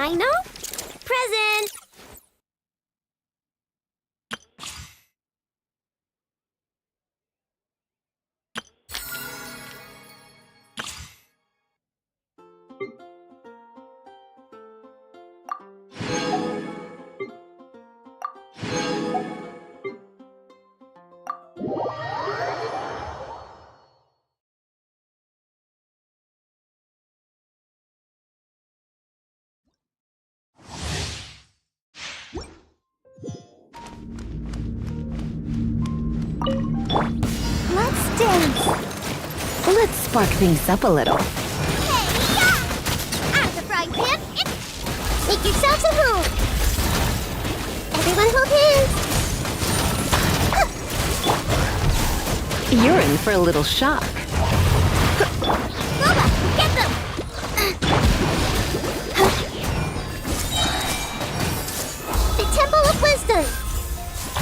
I know. Present! Let's dance! Let's spark things up a little. Hey, yeah! Out of the frying pan! Make yourselves at home! Everyone hold hands! You're in for a little shock. Boba, get them! The Temple of Wisdom!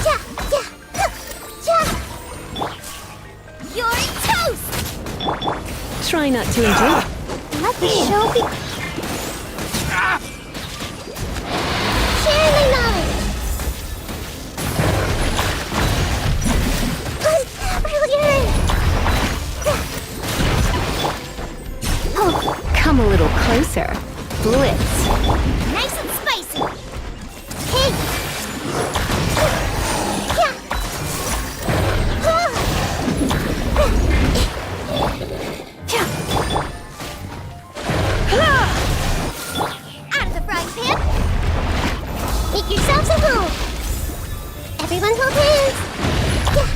Ja, ja, ja! You're toast! Try not to enjoy it. Let the show be... Share the knowledge! Brilliant! Oh, come a little closer. Blitz. Nice and spicy! Hey! Yeah! Out of the frying pan! Make yourselves at home! Everyone hold hands! Yeah.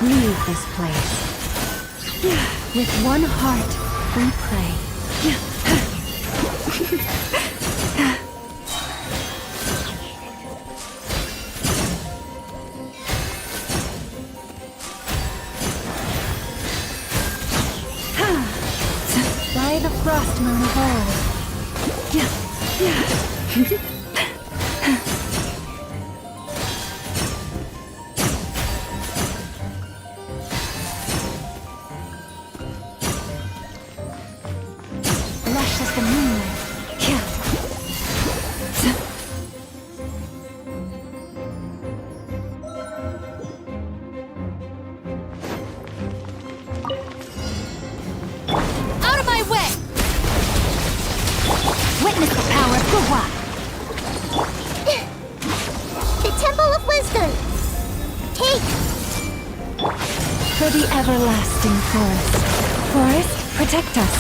Leave this place. With one heart, we pray. By the frost moon of old. Lush as the moonlight. Out of my way! Witness the power of Gua. The Temple of Wisdom! Take! For the everlasting forest. Forest, protect us.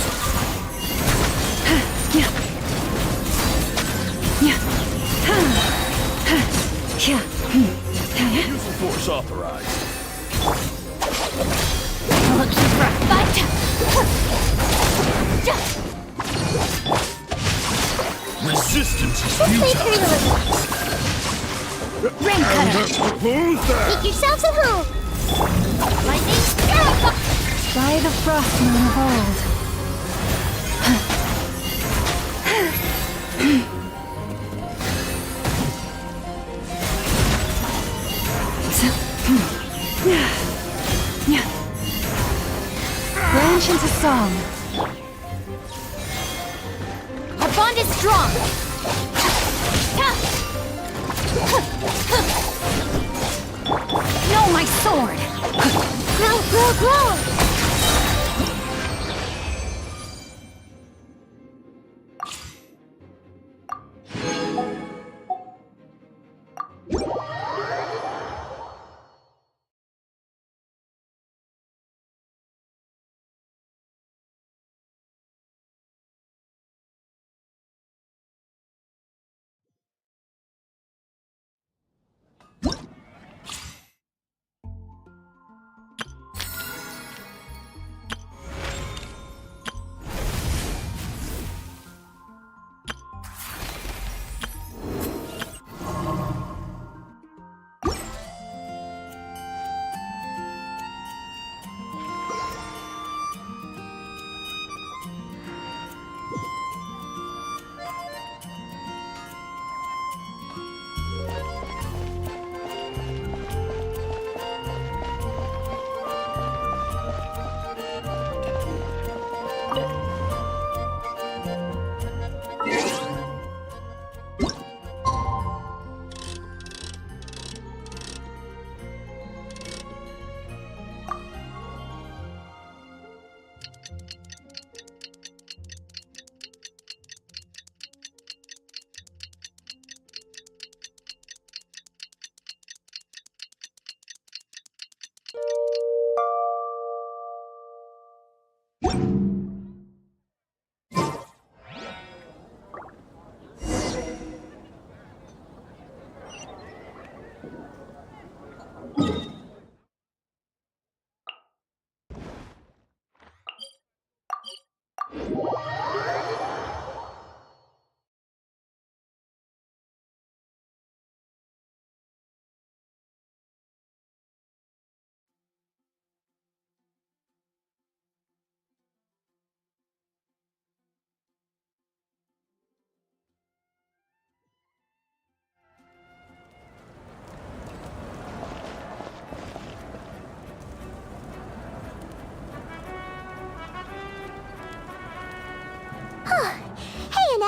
Use the force authorized. Looking for a fight! Resistance is This way futile. through! Rain cutter. Who's that? Make yourselves at home! Lightning! By the frost moon of old. Branch into song. Our bond is strong! No, my sword! Grow, grow, grow!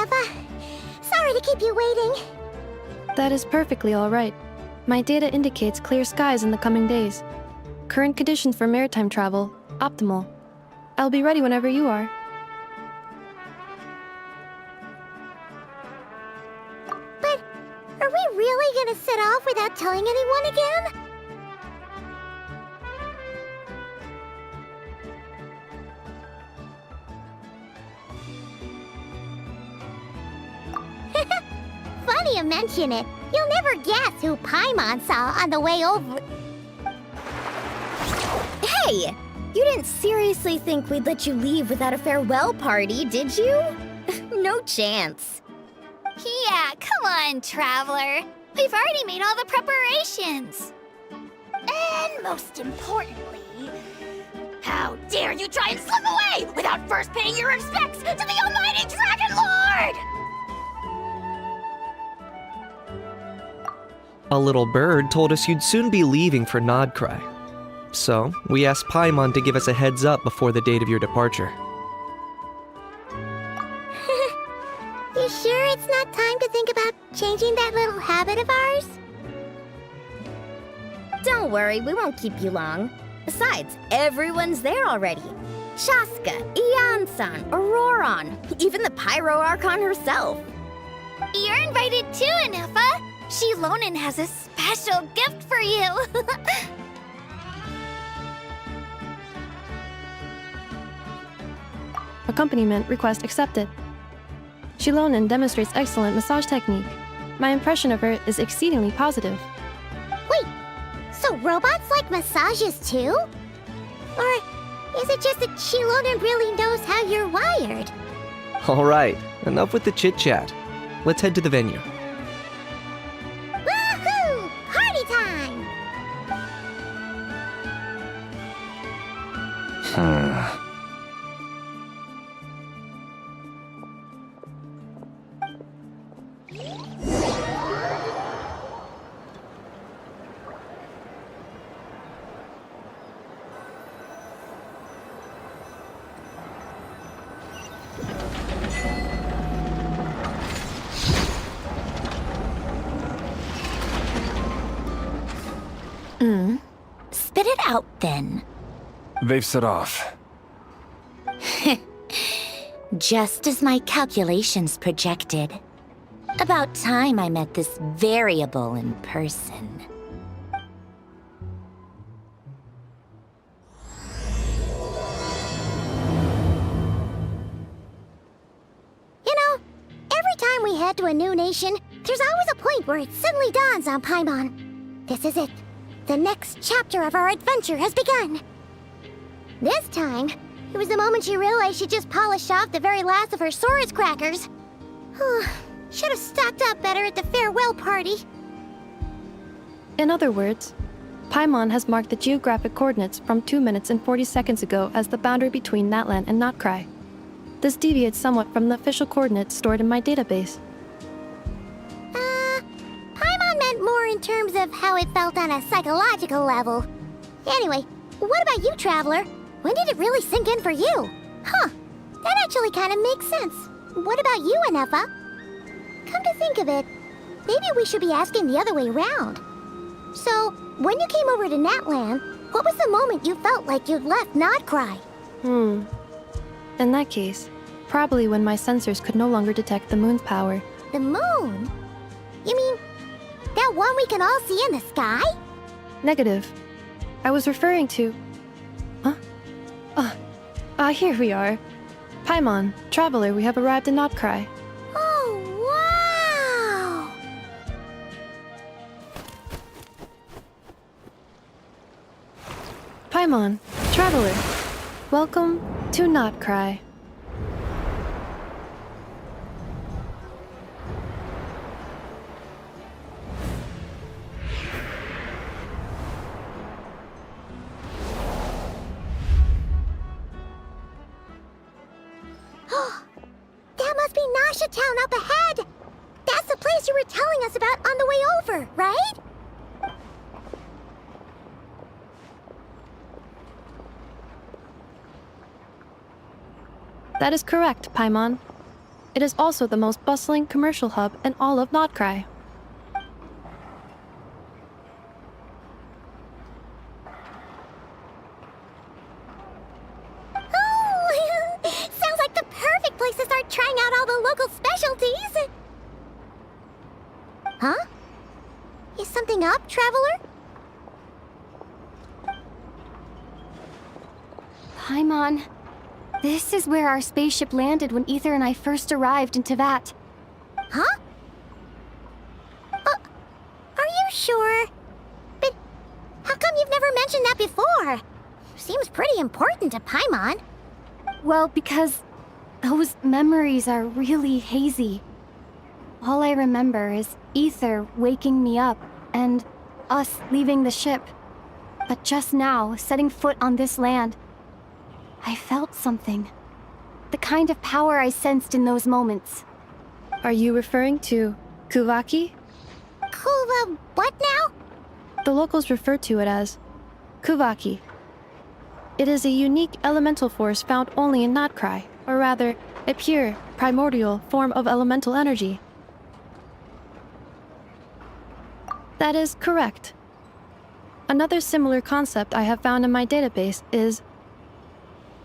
Eva. Sorry to keep you waiting. That is perfectly all right. My data indicates clear skies in the coming days. Current conditions for maritime travel, optimal. I'll be ready whenever you are. But are we really gonna set off without telling anyone again? Funny you mention it. You'll never guess who Paimon saw on the way over. Hey! You didn't seriously think we'd let you leave without a farewell party, did you? No chance. Yeah, come on, Traveler. We've already made all the preparations. And most importantly, how dare you try and slip away without first paying your respects to the almighty Dragon Lord! A little bird told us you'd soon be leaving for nod-krai. So, we asked Paimon to give us a heads up before the date of your departure. You sure it's not time to think about changing that little habit of ours? Don't worry, we won't keep you long. Besides, everyone's there already. Shaska, Ian-san, Auroron, even the Pyro Archon herself. You're invited too, Anefa. Shilonen has a special gift for you. Accompaniment request accepted. Shilonen demonstrates excellent massage technique. My impression of her is exceedingly positive. Wait, so robots like massages too? Or is it just that Shilonen really knows how you're wired? Alright, enough with the chit-chat. Let's head to the venue. Woohoo! Party time! Spit it out, then. They've set off. Just as my calculations projected. About time I met this variable in person. You know, every time we head to a new nation, there's always a point where it suddenly dawns on Paimon. This is it. The next chapter of our adventure has begun. This time, it was the moment she realized she just polished off the very last of her Saurus crackers. Should have stocked up better at the farewell party. In other words, Paimon has marked the geographic coordinates from 2 minutes and 40 seconds ago as the boundary between Natlan and nod-krai. This deviates somewhat from the official coordinates stored in my database. Paimon meant more in terms of how it felt on a psychological level. Anyway, what about you, Traveler? When did it really sink in for you? Huh, that actually kind of makes sense. What about you, Anefa? Come to think of it, maybe we should be asking the other way around. So, when you came over to Natlan, what was the moment you felt like you'd left nod-krai? In that case, probably when my sensors could no longer detect the moon's power. The moon? You mean, that one we can all see in the sky? Negative. I was referring to... Here we are. Paimon, Traveler, we have arrived in nod-krai. Oh, wow! Paimon, Traveler, welcome to nod-krai. That must be Nasha Town up ahead! That's the place you were telling us about on the way over, right? That is correct, Paimon. It is also the most bustling commercial hub in all of nod-krai. Oh, sounds like the perfect place to start trying out all the local specialties. Huh? Is something up, traveler? Paimon, this is where our spaceship landed when Aether and I first arrived in Tevat. Huh? Are you sure? But how come you've never mentioned that before? Seems pretty important to Paimon. Well, because those memories are really hazy. All I remember is Aether waking me up and us leaving the ship. But just now, setting foot on this land, I felt something. The kind of power I sensed in those moments. Are you referring to Kuvaki? Kuva, what now? The locals refer to it as Kuvaki. It is a unique elemental force found only in nod-krai, or rather, a pure, primordial form of elemental energy. That is correct. Another similar concept I have found in my database is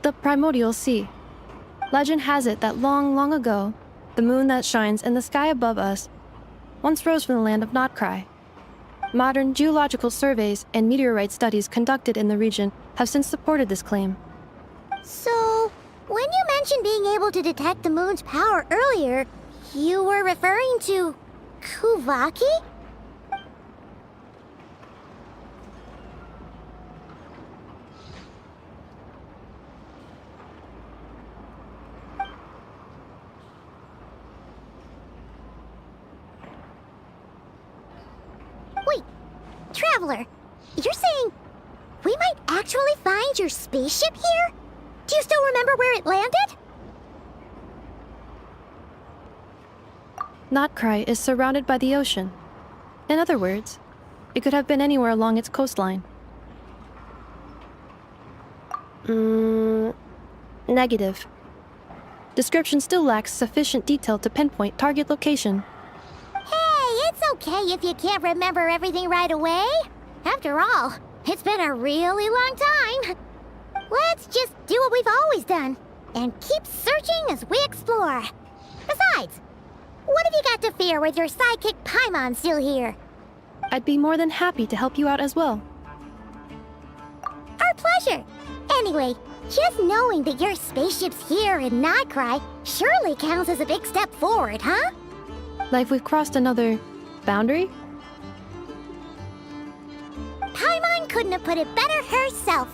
the primordial sea. Legend has it that long, long ago, the moon that shines in the sky above us once rose from the land of nod-krai. Modern geological surveys and meteorite studies conducted in the region have since supported this claim. So, when you mentioned being able to detect the moon's power earlier, you were referring to Kuvaki? Wait, Traveler, you're saying we might actually find your spaceship here? Do you still remember where it landed? Nod-krai is surrounded by the ocean. In other words, it could have been anywhere along its coastline. Negative. Description still lacks sufficient detail to pinpoint target location. Hey, it's okay if you can't remember everything right away. After all, it's been a really long time. Let's just do what we've always done and keep searching as we explore. Besides, what have you got to fear with your sidekick Paimon still here? I'd be more than happy to help you out as well. Our pleasure. Anyway, just knowing that your spaceship's here in nod-krai surely counts as a big step forward, huh? Like we've crossed another boundary? Paimon couldn't have put it better herself.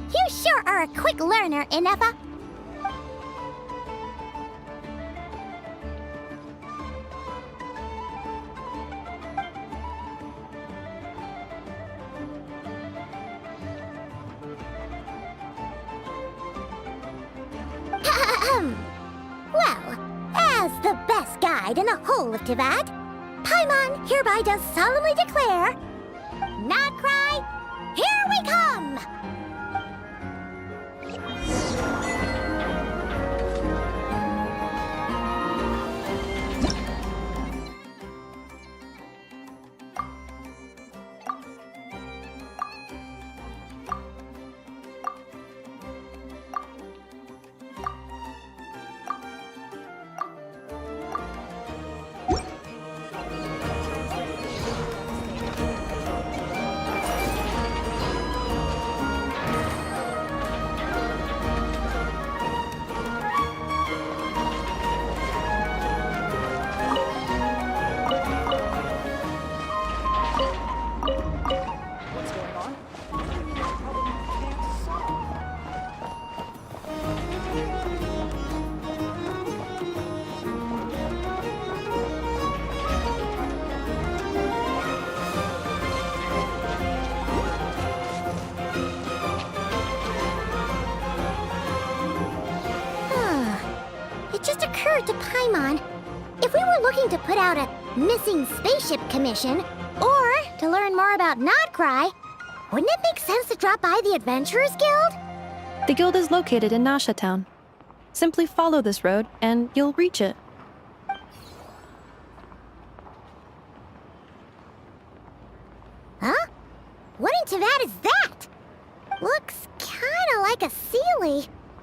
You sure are a quick learner, Inefa. Well, as the best guide in the whole of Tevat, Paimon hereby does solemnly declare, nod-krai, here we come! To Paimon, if we were looking to put out a missing spaceship commission, or to learn more about nod-krai, wouldn't it make sense to drop by the Adventurers Guild? The guild is located in Nasha Town. Simply follow this road and you'll reach it.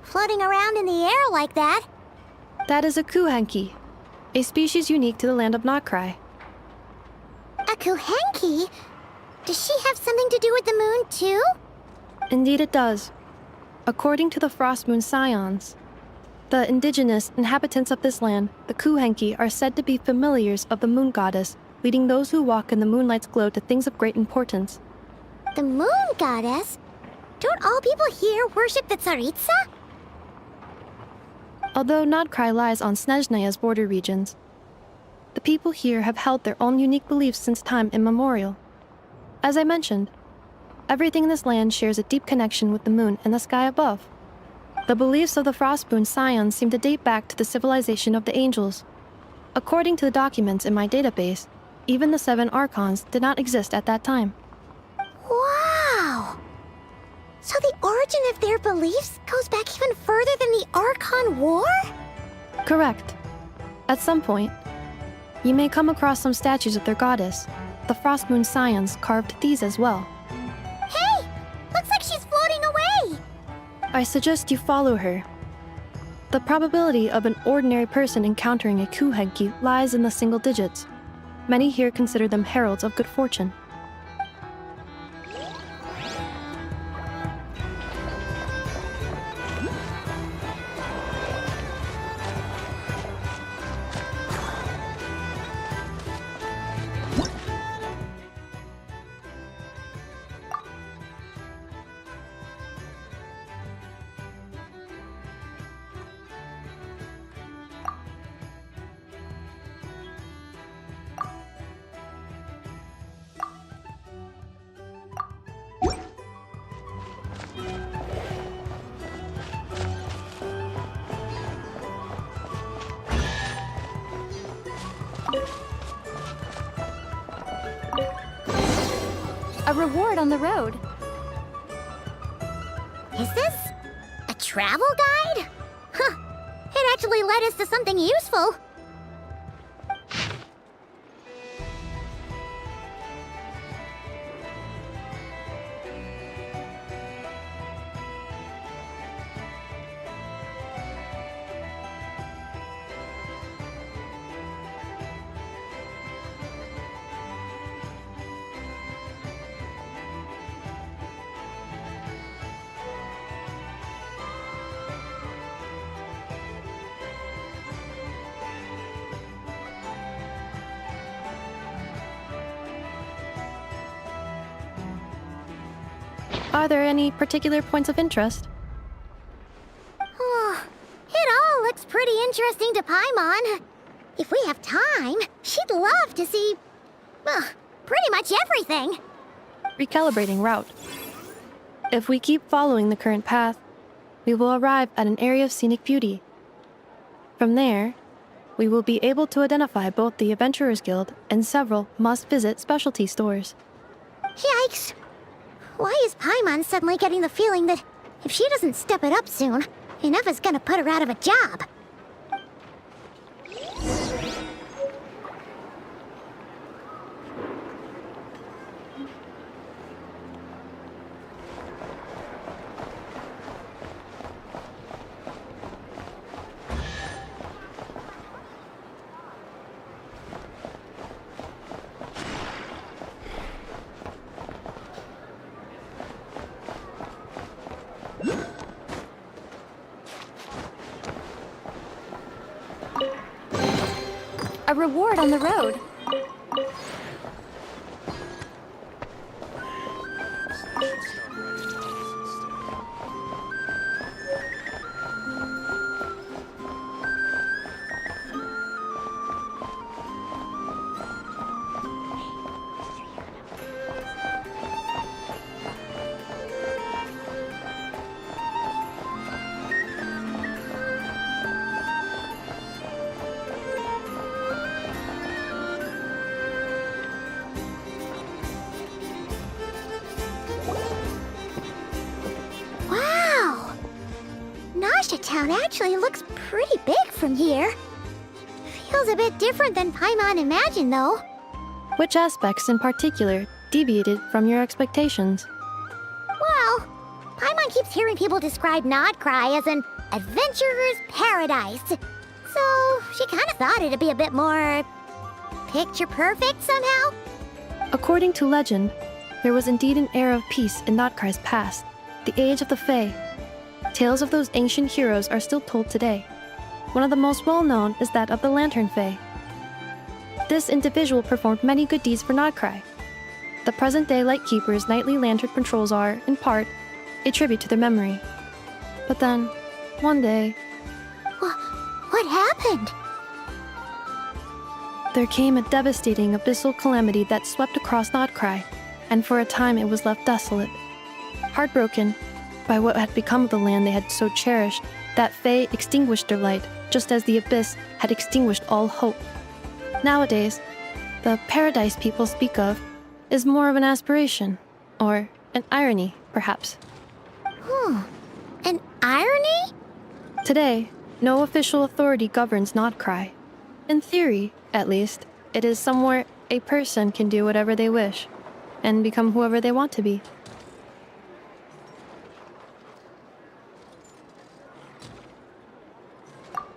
floating around in the air like that? That is a kuhenki, a species unique to the land of nod-krai. A kuhenki? Does she have something to do with the moon, too? Indeed it does. According to the frost moon scions, the indigenous inhabitants of this land, the kuhenki, are said to be familiars of the moon goddess, leading those who walk in the moonlight's glow to things of great importance. The moon goddess? Don't all people here worship the Tsaritsa? Although nod-krai lies on Snezhnaya's border regions, the people here have held their own unique beliefs since time immemorial. As I mentioned, everything in this land shares a deep connection with the moon and the sky above. The beliefs of the frost moon scions seem to date back to the civilization of the angels. According to the documents in my database, even the 7 archons did not exist at that time. Wow! So the origin of their beliefs goes back even further than the Archon War? Correct. At some point, you may come across some statues of their goddess. The frost moon scions carved these as well. Hey! Looks like she's floating away! I suggest you follow her. The probability of an ordinary person encountering a kuhenki lies in the single digits. Many here consider them heralds of good fortune. A reward on the road. Is this a travel guide? Huh. It actually led us to something useful. Are there any particular points of interest? Oh, it all looks pretty interesting to Paimon. If we have time, she'd love to see, pretty much everything. Recalibrating route. If we keep following the current path, we will arrive at an area of scenic beauty. From there, we will be able to identify both the Adventurers Guild and several must-visit specialty stores. Yikes! Why is Paimon suddenly getting the feeling that if she doesn't step it up soon, enough is gonna put her out of a job? A reward on the road. Town actually looks pretty big from here. Feels a bit different than Paimon imagined, though. Which aspects in particular deviated from your expectations? Well, Paimon keeps hearing people describe nod-krai as an adventurer's paradise. So she kind of thought it'd be a bit more picture perfect somehow. According to legend, there was indeed an era of peace in nod-krai's past, the age of the Fae. Tales of those ancient heroes are still told today. One of the most well-known is that of the Lantern Fae. This individual performed many good deeds for nod-krai. The present-day Lightkeeper's nightly lantern patrols are, in part, a tribute to their memory. But then, one day, What happened? there came a devastating abyssal calamity that swept across nod-krai, and for a time it was left desolate. Heartbroken by what had become of the land they had so cherished, that Fae extinguished their light, just as the abyss had extinguished all hope. Nowadays, the paradise people speak of is more of an aspiration, or an irony, perhaps. An irony? Today, no official authority governs nod-krai. In theory, at least, it is somewhere a person can do whatever they wish, and become whoever they want to be.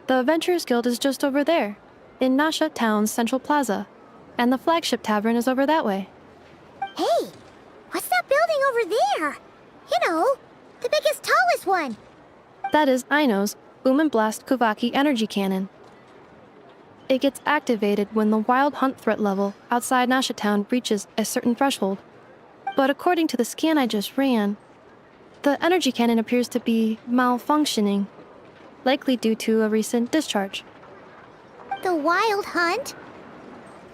The Adventurers Guild is just over there, in Nasha Town's Central Plaza, and the flagship tavern is over that way. Hey, what's that building over there? You know, the biggest, tallest one. That is Aino's Boom and Blast Kuvaki energy cannon. It gets activated when the wild hunt threat level outside Nasha Town reaches a certain threshold. But according to the scan I just ran, the energy cannon appears to be malfunctioning, likely due to a recent discharge. The wild hunt?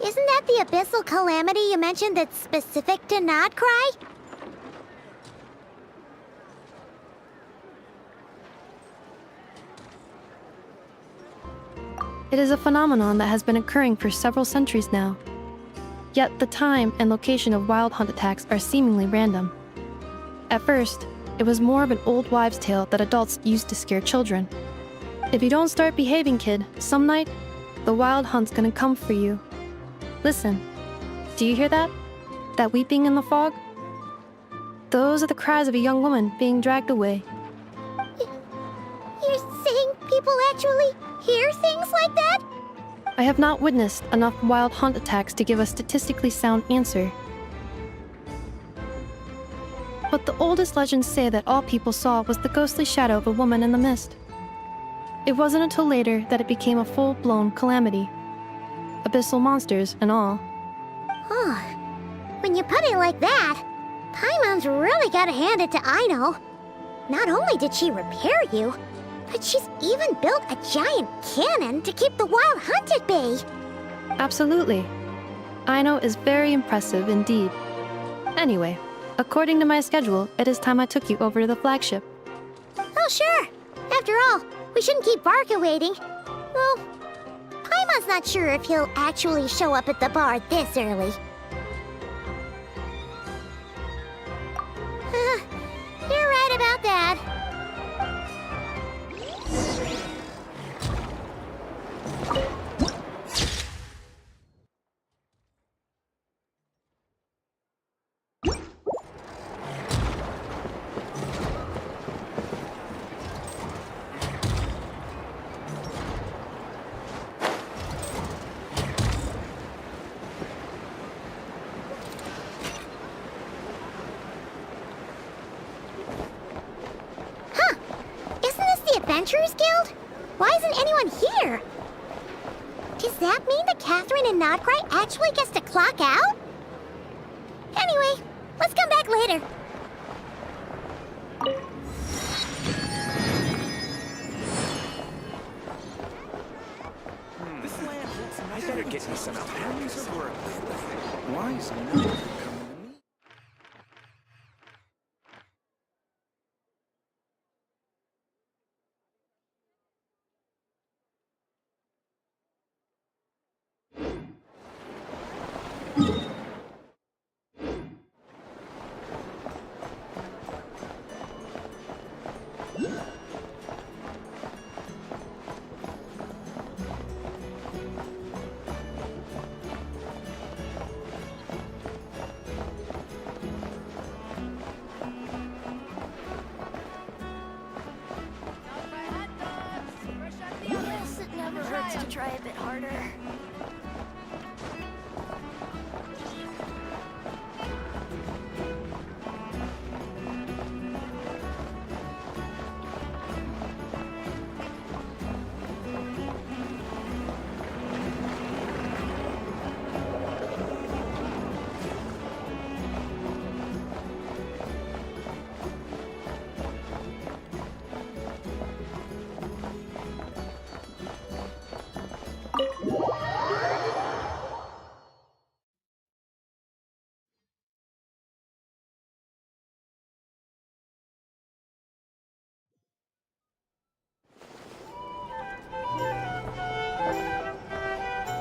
Isn't that the abyssal calamity you mentioned that's specific to nod-krai? It is a phenomenon that has been occurring for several centuries now. Yet the time and location of wild hunt attacks are seemingly random. At first, it was more of an old wives' tale that adults used to scare children. If you don't start behaving, kid, some night, the wild hunt's gonna come for you. Listen, do you hear that? That weeping in the fog? Those are the cries of a young woman being dragged away. You're saying people actually hear things like that? I have not witnessed enough wild hunt attacks to give a statistically sound answer. But the oldest legends say that all people saw was the ghostly shadow of a woman in the mist. It wasn't until later that it became a full-blown calamity. Abyssal monsters and all. Oh, when you put it like that, Paimon's really gotta hand it to Aino. Not only did she repair you, but she's even built a giant cannon to keep the wild hunt at bay. Absolutely. Aino is very impressive indeed. Anyway, according to my schedule, it is time I took you over to the flagship. Oh, sure. After all, we shouldn't keep Barca waiting. Well, Paimon's not sure if he'll actually show up at the bar this early. You're right about that. Adventurers Guild? Why isn't anyone here? Does that mean that Catherine and nod-krai actually gets to clock out? Anyway, let's come back later. This land I better get me some pennies of work. Why is no one coming to me? try a bit harder.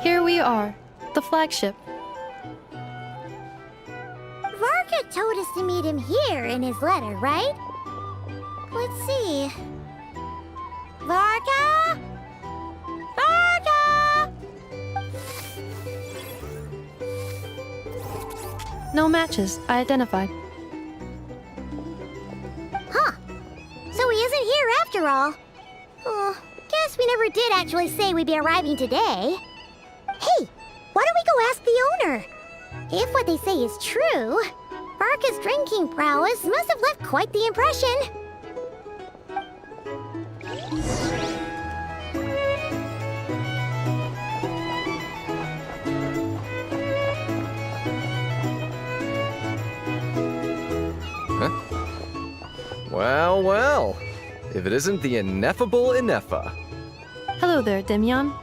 Here we are, the flagship. Varka told us to meet him here in his letter, right? Let's see. Varka? Varka! No matches, I identified. Huh. So he isn't here after all. Oh, guess we never did actually say we'd be arriving today. Hey, why don't we go ask the owner? If what they say is true, Varka's drinking prowess must have left quite the impression. Well, well. If it isn't the ineffable Inefa. Hello there, Demyon.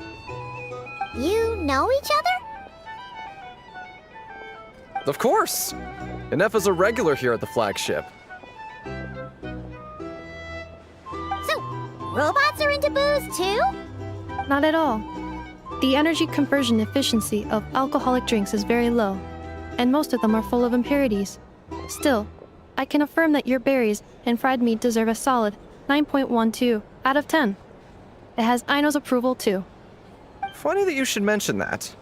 You know each other? Of course! Inefa's a regular here at the flagship. So, robots are into booze too? Not at all. The energy conversion efficiency of alcoholic drinks is very low, and most of them are full of impurities. Still, I can affirm that your berries and fried meat deserve a solid 9.12 out of 10. It has Aino's approval too. Funny that you should mention that.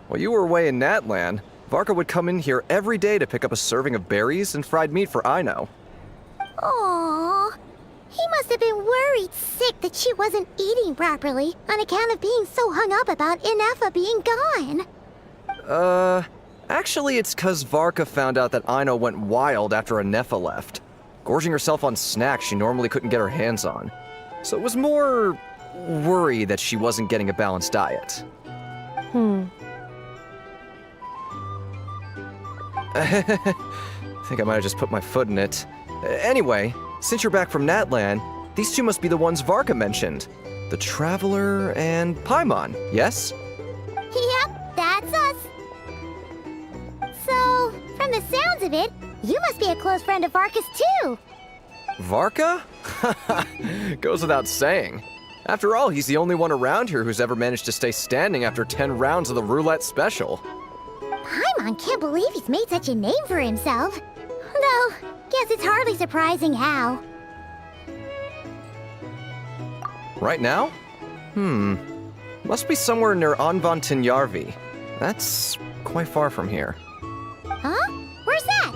While you were away in Natlan, Varka would come in here every day to pick up a serving of berries and fried meat for Aino. Aww. He must have been worried sick that she wasn't eating properly on account of being so hung up about Inefa being gone. Actually it's 'cause Varka found out that Aino went wild after Inefa left, gorging herself on snacks she normally couldn't get her hands on. So it was more worry that she wasn't getting a balanced diet. I think I might have just put my foot in it. Anyway, since you're back from Natlan, these two must be the ones Varka mentioned. The Traveler and Paimon, yes? Yep, that's us. So, from the sounds of it, you must be a close friend of Varka's too. Varka? Goes without saying. After all, he's the only one around here who's ever managed to stay standing after 10 rounds of the roulette special. Paimon can't believe he's made such a name for himself. Though, guess it's hardly surprising how. Right now? Must be somewhere near Anvantinyarvi. That's quite far from here. Huh? Where's that?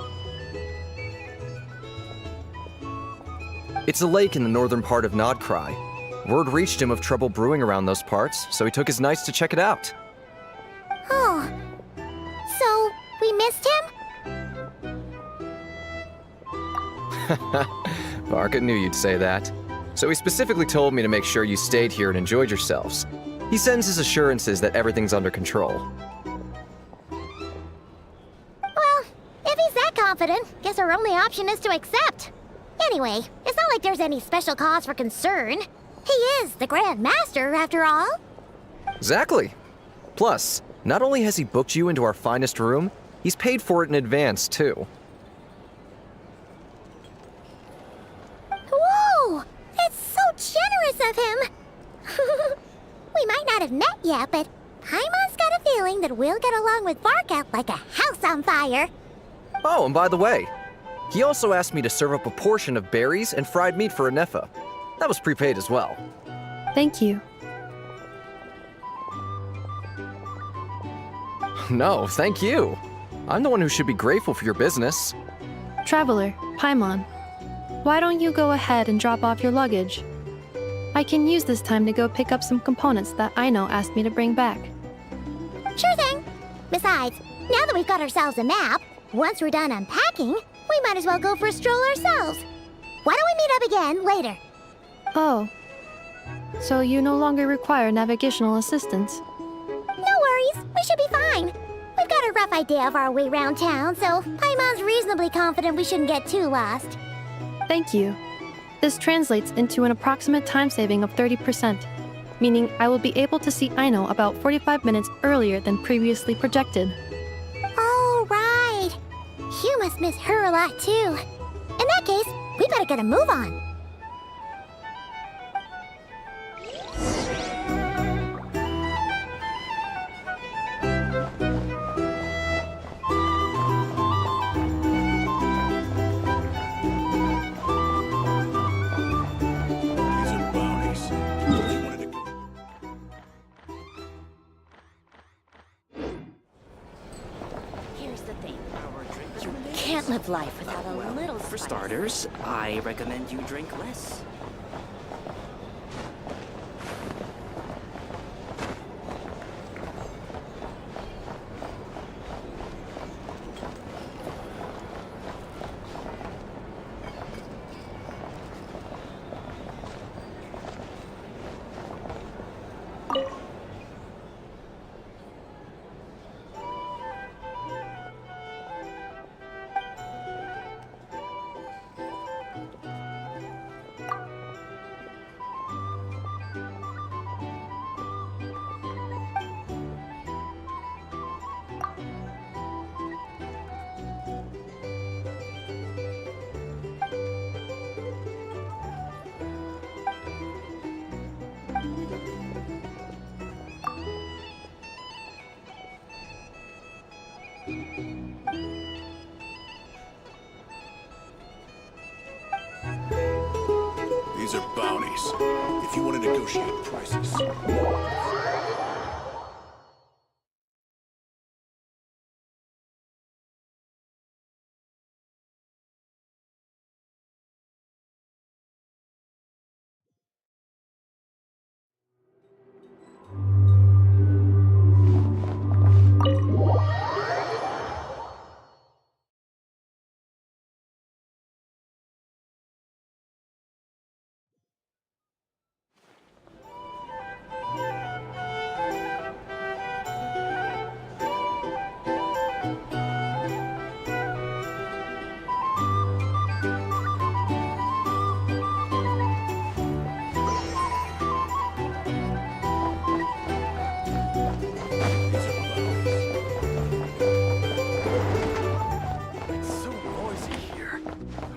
It's a lake in the northern part of Nod-krai. Word reached him of trouble brewing around those parts, so he took his knights to check it out. Oh. So, we missed him? Varka knew you'd say that. So he specifically told me to make sure you stayed here and enjoyed yourselves. He sends his assurances that everything's under control. Well, if he's that confident, guess our only option is to accept. Anyway, it's not like there's any special cause for concern. He is the Grand Master, after all. Exactly. Plus, not only has he booked you into our finest room, he's paid for it in advance, too. Whoa! That's so generous of him! We might not have met yet, but Paimon's got a feeling that we'll get along with Varka like a house on fire. Oh, and by the way, he also asked me to serve up a portion of berries and fried meat for Inefa. That was prepaid as well. Thank you. No, thank you. I'm the one who should be grateful for your business. Traveler, Paimon, why don't you go ahead and drop off your luggage? I can use this time to go pick up some components that Aino asked me to bring back. Sure thing. Besides, now that we've got ourselves a map, once we're done unpacking, we might as well go for a stroll ourselves. Why don't we meet up again later? Oh. So you no longer require navigational assistance? No worries, we should be fine. We've got a rough idea of our way around town, so Paimon's reasonably confident we shouldn't get too lost. Thank you. This translates into an approximate time saving of 30%, meaning I will be able to see Aino about 45 minutes earlier than previously projected. Oh, right. You must miss her a lot, too. In that case, we better get a move on. These are bounties. If you wanted to go. Here's the thing. You can't live life without a little For spice. starters, I recommend you drink less. These are bounties. If you want to negotiate prices. It's so noisy here.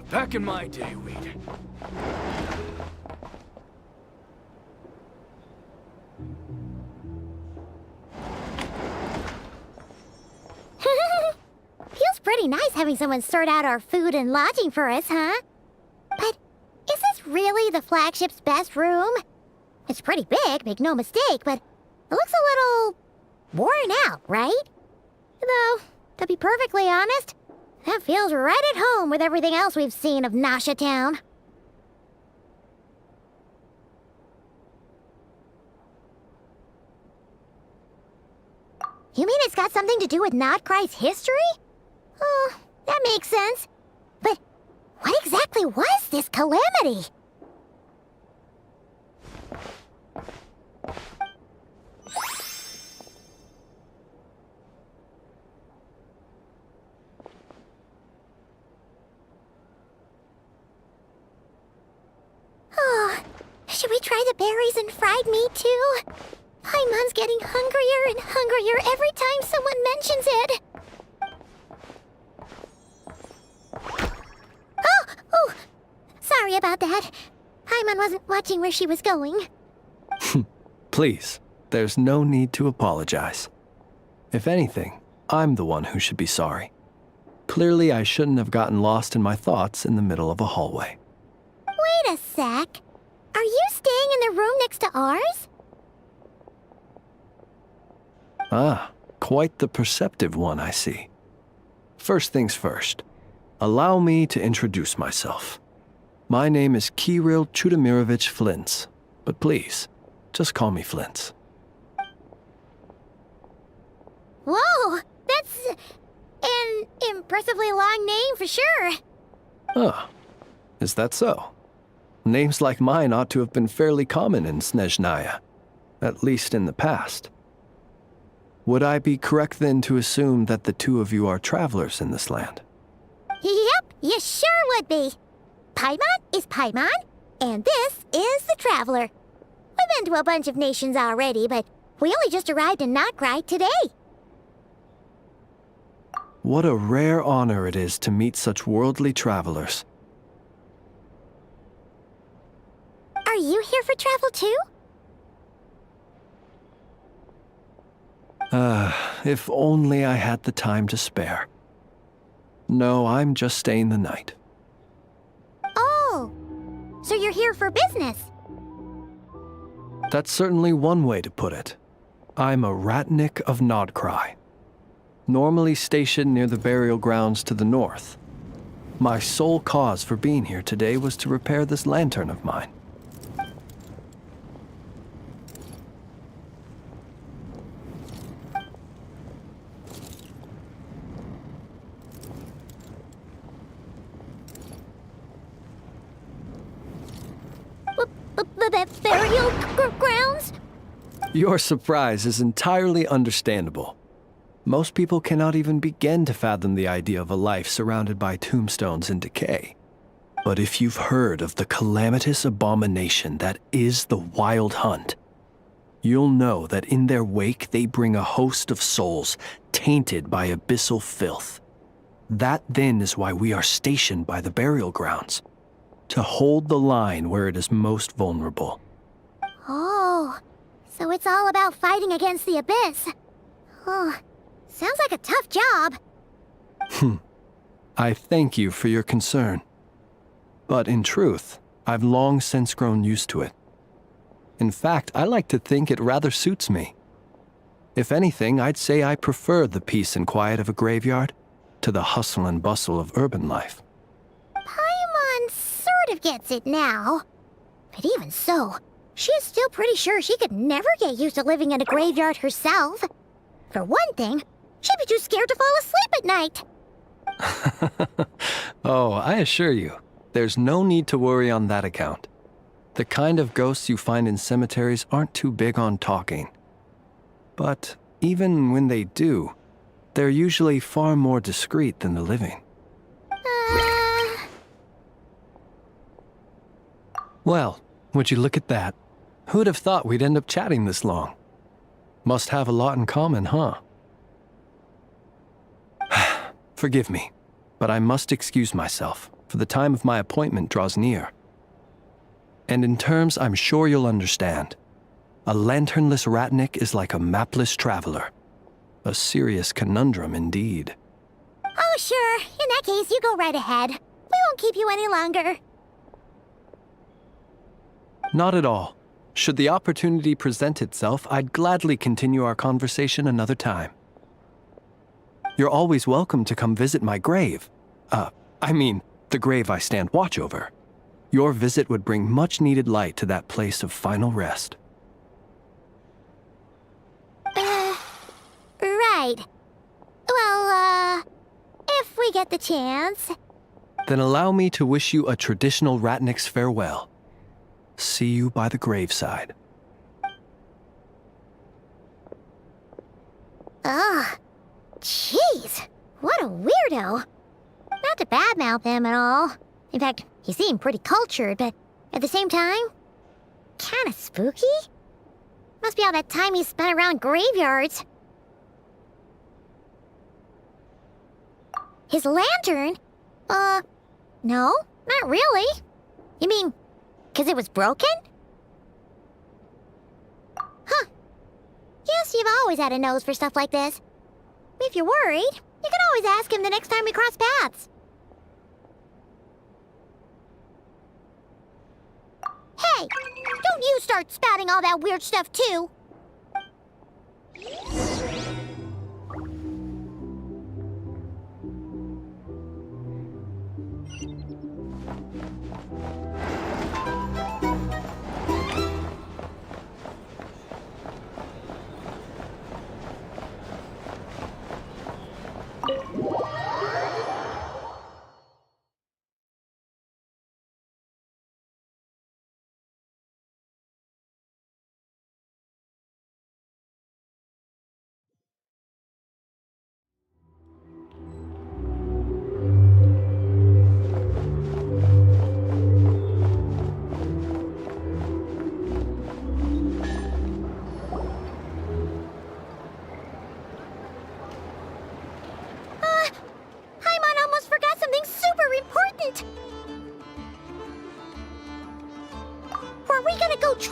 Back in my day, we'd... Feels pretty nice having someone sort out our food and lodging for us, huh? But is this really the flagship's best room? It's pretty big, make no mistake, but it looks a little worn out, right? Though, to be perfectly honest, that feels right at home with everything else we've seen of Nasha Town. You mean it's got something to do with nod-krai's history? Oh, that makes sense. But what exactly was this calamity? Oh, should we try the berries and fried meat too? Paimon's getting hungrier and hungrier every time someone mentions it. Oh, sorry about that. Paimon wasn't watching where she was going. Please, there's no need to apologize. If anything, I'm the one who should be sorry. Clearly, I shouldn't have gotten lost in my thoughts in the middle of a hallway. Wait a sec. Are you staying in the room next to ours? Ah, quite the perceptive one, I see. First things first, allow me to introduce myself. My name is Kirill Chudamirovich Flintz. But please, just call me Flint's. Whoa, that's an impressively long name for sure. Oh, is that so? Names like mine ought to have been fairly common in Snezhnaya, at least in the past. Would I be correct then to assume that the two of you are travelers in this land? Yep, you sure would be. Paimon is Paimon, and this is the Traveler. We've been to a bunch of nations already, but we only just arrived in nod-krai today. What a rare honor it is to meet such worldly travelers. Are you here for travel too? If only I had the time to spare. No, I'm just staying the night. Oh, so you're here for business? That's certainly one way to put it. I'm a Ratnik of nod-krai, normally stationed near the burial grounds to the north. My sole cause for being here today was to repair this lantern of mine. Burial grounds? Your surprise is entirely understandable. Most people cannot even begin to fathom the idea of a life surrounded by tombstones and decay. But if you've heard of the calamitous abomination that is the Wild Hunt, you'll know that in their wake they bring a host of souls tainted by abyssal filth. That then is why we are stationed by the burial grounds, to hold the line where it is most vulnerable. Oh, so it's all about fighting against the abyss. Oh, sounds like a tough job. I thank you for your concern. But in truth, I've long since grown used to it. In fact, I like to think it rather suits me. If anything, I'd say I prefer the peace and quiet of a graveyard to the hustle and bustle of urban life. Paimon sort of gets it now. But even so, she is still pretty sure she could never get used to living in a graveyard herself. For one thing, she'd be too scared to fall asleep at night. Oh, I assure you, there's no need to worry on that account. The kind of ghosts you find in cemeteries aren't too big on talking. But even when they do, they're usually far more discreet than the living. Well, would you look at that? Who'd have thought we'd end up chatting this long? Must have a lot in common, huh? Forgive me, but I must excuse myself, for the time of my appointment draws near. And in terms I'm sure you'll understand, a lanternless Ratnik is like a mapless traveler. A serious conundrum indeed. Oh, sure. In that case, you go right ahead. We won't keep you any longer. Not at all. Should the opportunity present itself, I'd gladly continue our conversation another time. You're always welcome to come visit my grave. The grave I stand watch over. Your visit would bring much-needed light to that place of final rest. Right. Well, if we get the chance. Then allow me to wish you a traditional Ratnik's farewell. See you by the graveside. Ugh. Jeez. What a weirdo. Not to badmouth him at all. In fact, he seemed pretty cultured, but at the same time, kinda spooky? Must be all that time he spent around graveyards. His lantern? No, not really. You mean, 'cause it was broken? Huh. Guess you've always had a nose for stuff like this. If you're worried, you can always ask him the next time we cross paths. Hey, don't you start spouting all that weird stuff too.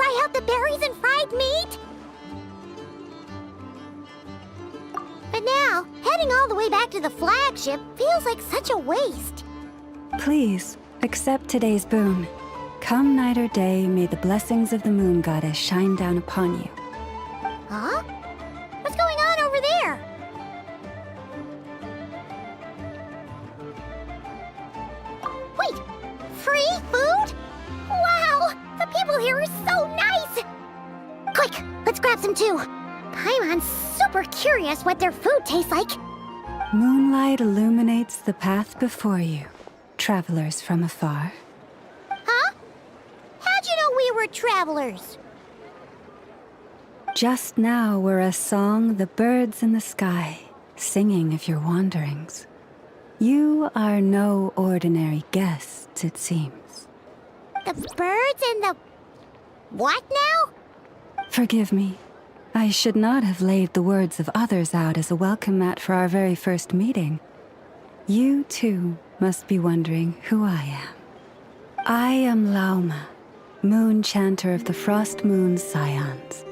try out the berries and fried meat? But now, heading all the way back to the flagship feels like such a waste. Please, accept today's boon. Come night or day, may the blessings of the moon goddess shine down upon you. Huh? What's going on over there? Wait, free food? Wow, the people here are so nice! Quick, let's grab some too. Paimon's super curious what their food tastes like. Moonlight illuminates the path before you, travelers from afar. Huh? How'd you know we were travelers? Just now were a song the birds in the sky, singing of your wanderings. You are no ordinary guests, it seems. The birds and the... what now? Forgive me. I should not have laid the words of others out as a welcome mat for our very first meeting. You, too, must be wondering who I am. I am Lauma, moon chanter of the Frost Moon's Scions.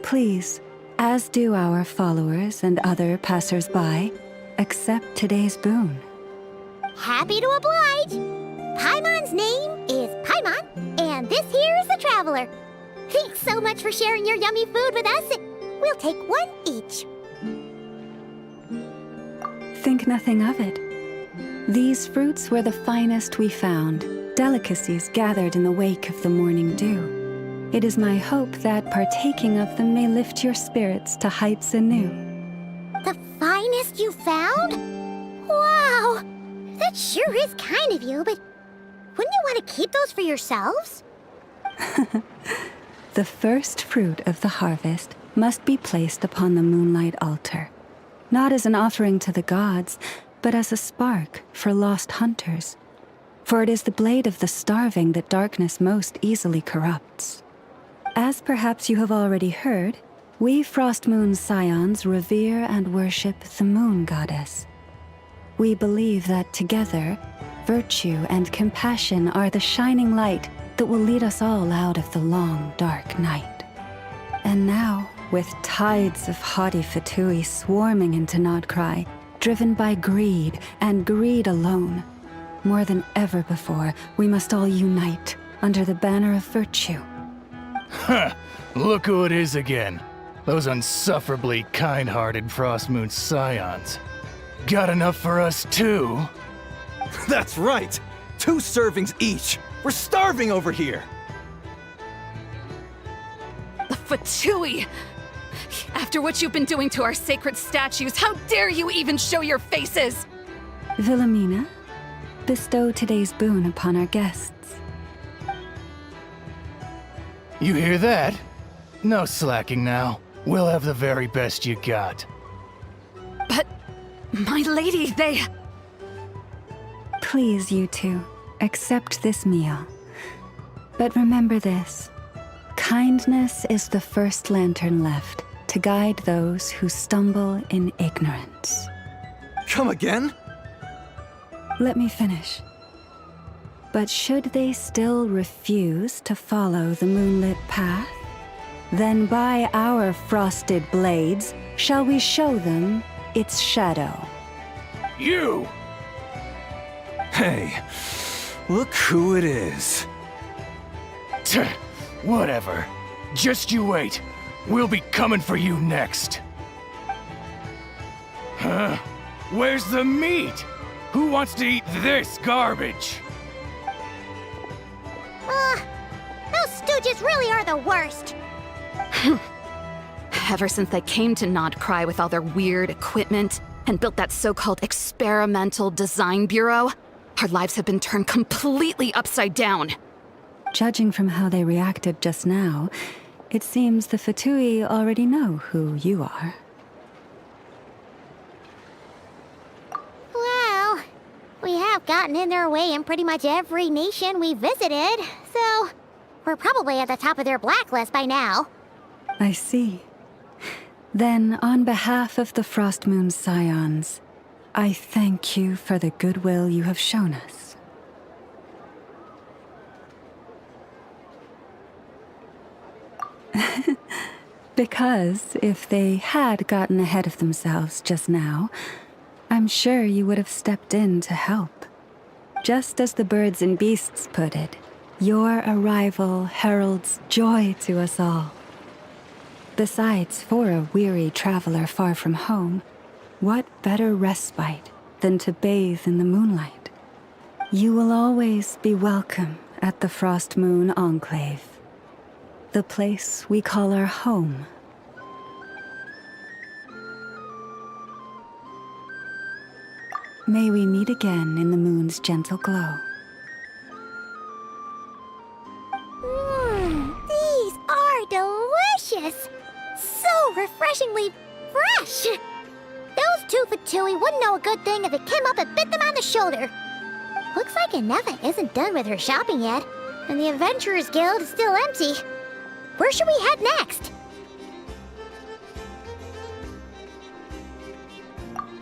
Please, as do our followers and other passers-by, accept today's boon. Happy to oblige. Paimon's name is Paimon, and this here is the Traveler. Thanks so much for sharing your yummy food with us. We'll take one each. Think nothing of it. These fruits were the finest we found, delicacies gathered in the wake of the morning dew. It is my hope that partaking of them may lift your spirits to heights anew. The finest you found? Wow! That sure is kind of you, but wouldn't you want to keep those for yourselves? The first fruit of the harvest must be placed upon the moonlight altar, not as an offering to the gods, but as a spark for lost hunters. For it is the blade of the starving that darkness most easily corrupts. As perhaps you have already heard, we Frost Moon's Scions revere and worship the moon goddess. We believe that together, virtue and compassion are the shining light that will lead us all out of the long, dark night. And now, with tides of haughty Fatui swarming into nod-krai, driven by greed, and greed alone, more than ever before, we must all unite under the banner of virtue. Huh! Look who it is again. Those unsufferably kind-hearted Frost Moon Scions. Got enough for us too? That's right! 2 servings each! We're starving over here! Fatui! After what you've been doing to our sacred statues, how dare you even show your faces? Wilhelmina, bestow today's boon upon our guests. You hear that? No slacking now. We'll have the very best you got. But, my lady, they... Please, you two, accept this meal. But remember this. Kindness is the first lantern left to guide those who stumble in ignorance. Come again? Let me finish. But should they still refuse to follow the moonlit path, then by our frosted blades shall we show them its shadow. You! Hey, look who it is. Whatever. Just you wait. We'll be coming for you next. Huh? Where's the meat? Who wants to eat this garbage? Those stooges really are the worst. Ever since they came to nod-krai with all their weird equipment and built that so-called experimental design bureau, our lives have been turned completely upside down. Judging from how they reacted just now, it seems the Fatui already know who you are. Well, we have gotten in their way in pretty much every nation we visited, so we're probably at the top of their blacklist by now. I see. Then, on behalf of the Frost Moon Scions, I thank you for the goodwill you have shown us. Because if they had gotten ahead of themselves just now, I'm sure you would have stepped in to help. Just as the birds and beasts put it, your arrival heralds joy to us all. Besides, for a weary traveler far from home, what better respite than to bathe in the moonlight? You will always be welcome at the Frost Moon Enclave, the place we call our home. May we meet again in the moon's gentle glow. These are delicious! So refreshingly fresh! Those 2 for Tui wouldn't know a good thing if it came up and bit them on the shoulder. Looks like Anefa isn't done with her shopping yet, and the Adventurers Guild is still empty. Where should we head next?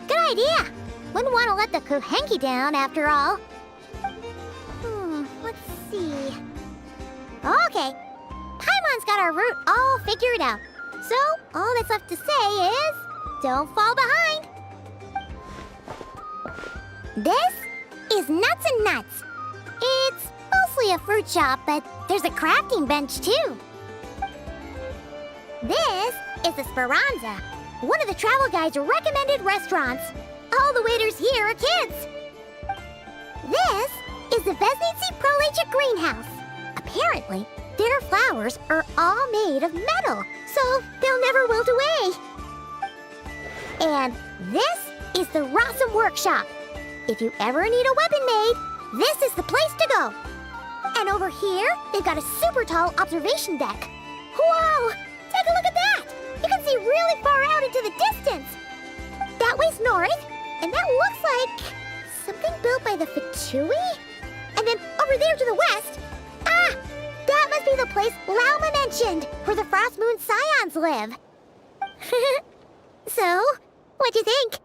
Good idea! Wouldn't want to let the Kuhenki down, after all. Let's see... Okay, Paimon's got our route all figured out. So, all that's left to say is... don't fall behind! This is Nuts and Nuts. It's mostly a fruit shop, but there's a crafting bench, too. This is the Speranza, one of the travel guide's recommended restaurants. All the waiters here are kids. This is the Vesnitsi Prolecha greenhouse. Apparently, their flowers are all made of metal, so they'll never wilt away. And this is the Rossum Workshop. If you ever need a weapon made, this is the place to go. And over here, they've got a super tall observation deck. Whoa! Take a look at that! You can see really far out into the distance. That way's north, and that looks like something built by the Fatui? And then over there to the west, that must be the place Lauma mentioned, where the Frost Moon Scions live. So, what'd you think?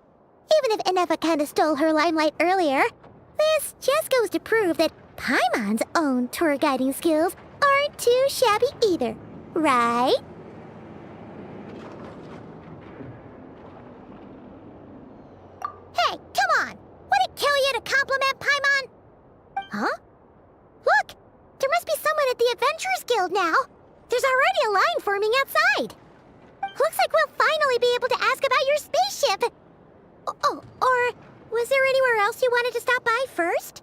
Even if Anefa kinda stole her limelight earlier, this just goes to prove that Paimon's own tour guiding skills aren't too shabby either, right? Hey, come on! Would it kill you to compliment Paimon? Huh? Look! There must be someone at the Adventurers Guild now! There's already a line forming outside! Looks like we'll finally be able to ask about your spaceship! Oh, or was there anywhere else you wanted to stop by first?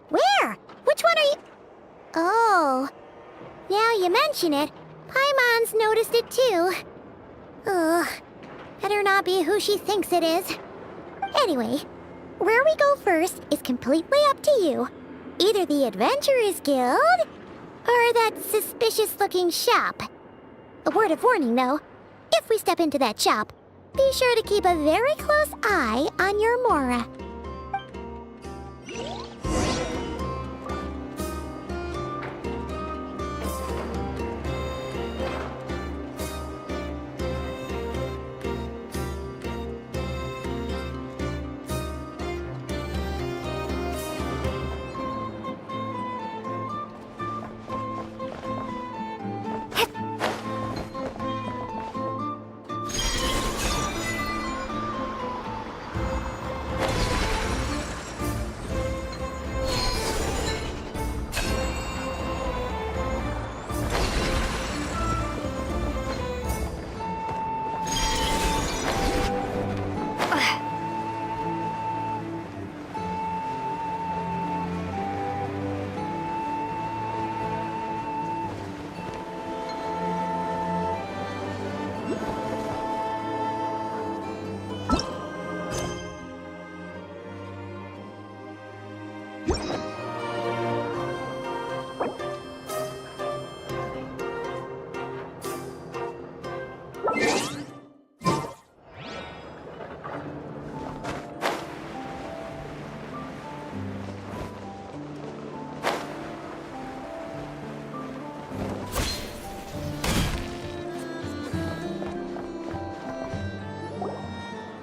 Where? Which one are you... Oh, now you mention it, Paimon's noticed it too. Ugh, better not be who she thinks it is. Anyway, where we go first is completely up to you. Either the Adventurers Guild, or that suspicious-looking shop. A word of warning, though. If we step into that shop, be sure to keep a very close eye on your Mora.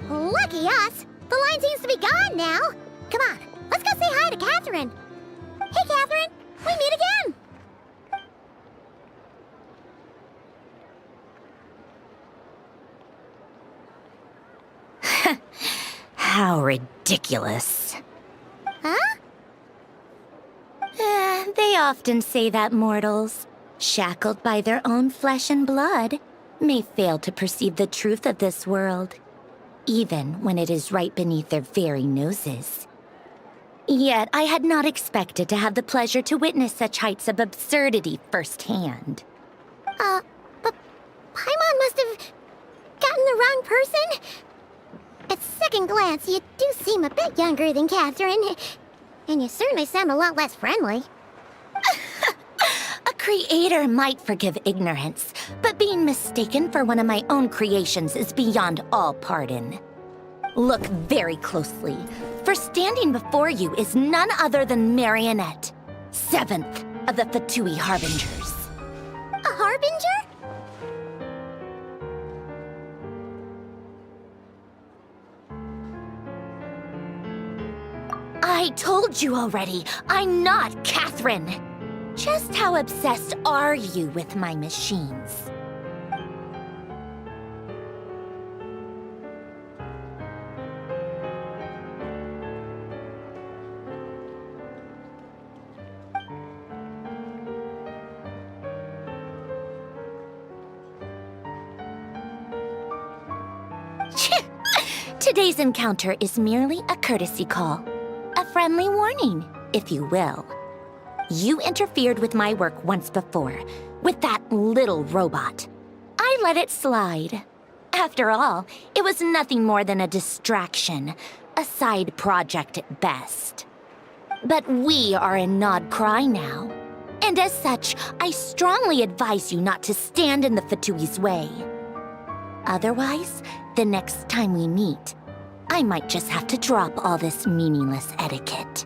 Lucky us! The line seems to be gone now! Come on, let's go say hi to Catherine! we meet again! How ridiculous. Huh? They often say that mortals, shackled by their own flesh and blood, may fail to perceive the truth of this world, even when it is right beneath their very noses. Yet I had not expected to have the pleasure to witness such heights of absurdity firsthand. But Paimon must have gotten the wrong person? At second glance, you do seem a bit younger than Catherine, and you certainly sound a lot less friendly. A creator might forgive ignorance, but being mistaken for one of my own creations is beyond all pardon. Look very closely, for standing before you is none other than Marionette, 7th of the Fatui Harbingers. A harbinger? I told you already, I'm not Catherine. Just how obsessed are you with my machines? Today's encounter is merely a courtesy call. A friendly warning, if you will. You interfered with my work once before, with that little robot. I let it slide. After all, it was nothing more than a distraction, a side project at best. But we are in nod-krai now, and as such, I strongly advise you not to stand in the Fatui's way. Otherwise, the next time we meet, I might just have to drop all this meaningless etiquette.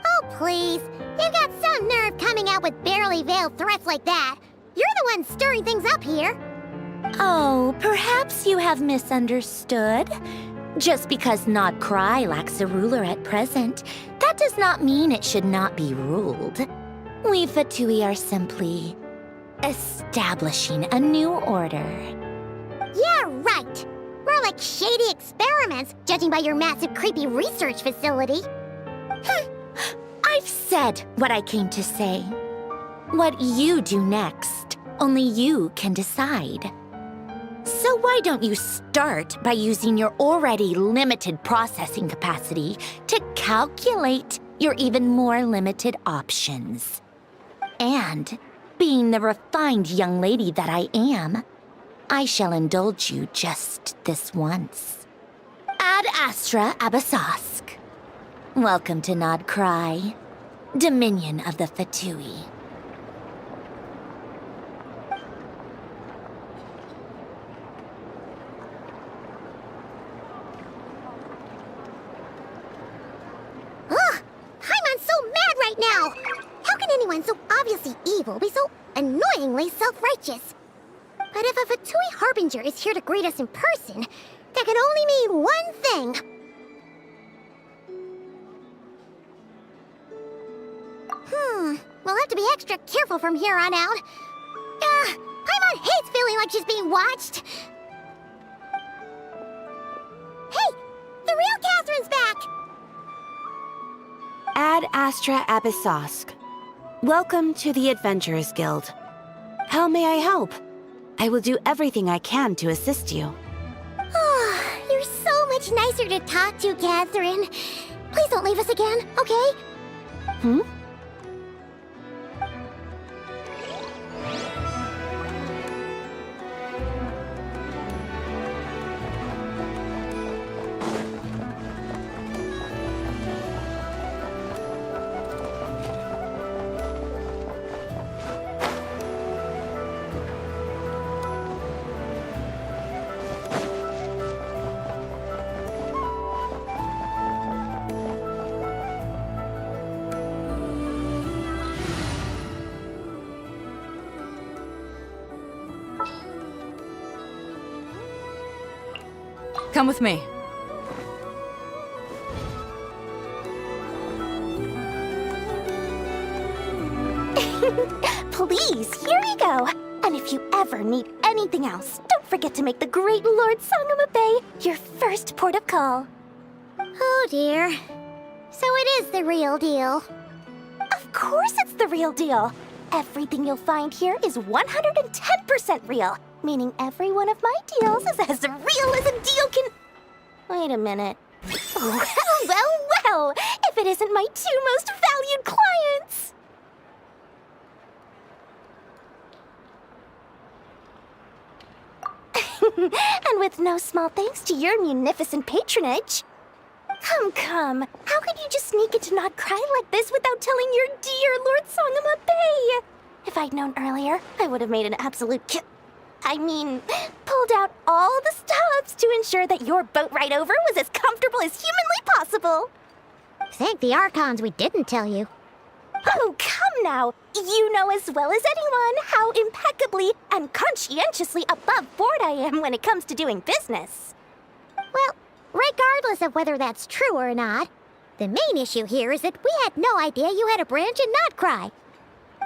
Oh, please. You've got some nerve coming out with barely veiled threats like that. You're the one stirring things up here. Oh, perhaps you have misunderstood. Just because nod-krai lacks a ruler at present, that does not mean it should not be ruled. We Fatui are simply establishing a new order. Yeah, right. More like shady experiments, judging by your massive, creepy research facility. I've said what I came to say. What you do next, only you can decide. So why don't you start by using your already limited processing capacity to calculate your even more limited options? And, being the refined young lady that I am, I shall indulge you just this once. Ad Astra Abasask. Welcome to nod-krai, Dominion of the Fatui. Ugh! Paimon's so mad right now! How can anyone so obviously evil be so annoyingly self-righteous? But if a Fatui Harbinger is here to greet us in person, that can only mean one thing. We'll have to be extra careful from here on out. Paimon hates feeling like she's being watched. Hey! The real Catherine's back! Ad Astra Abyssosque. Welcome to the Adventurers Guild. How may I help? I will do everything I can to assist you. You're so much nicer to talk to, Catherine. Please don't leave us again, okay? Hmm? Come with me. Please, here you go. And if you ever need anything else, don't forget to make the great Lord Sangama Bay your first port of call. Oh dear. So it is the real deal. Of course it's the real deal. Everything you'll find here is 110% real, meaning every one of my deals is as real as a deal can... Wait a minute. Well, if it isn't my two most valued clients! And with no small thanks to your munificent patronage. Come. How could you just sneak into nod-krai like this without telling your dear Lord Sangama Bay? If I'd known earlier, I would have made an absolute pulled out all the stops to ensure that your boat ride over was as comfortable as humanly possible. Thank the Archons we didn't tell you. Oh, come now. You know as well as anyone how impeccably and conscientiously above board I am when it comes to doing business. Well, regardless of whether that's true or not, the main issue here is that we had no idea you had a branch in nod-krai.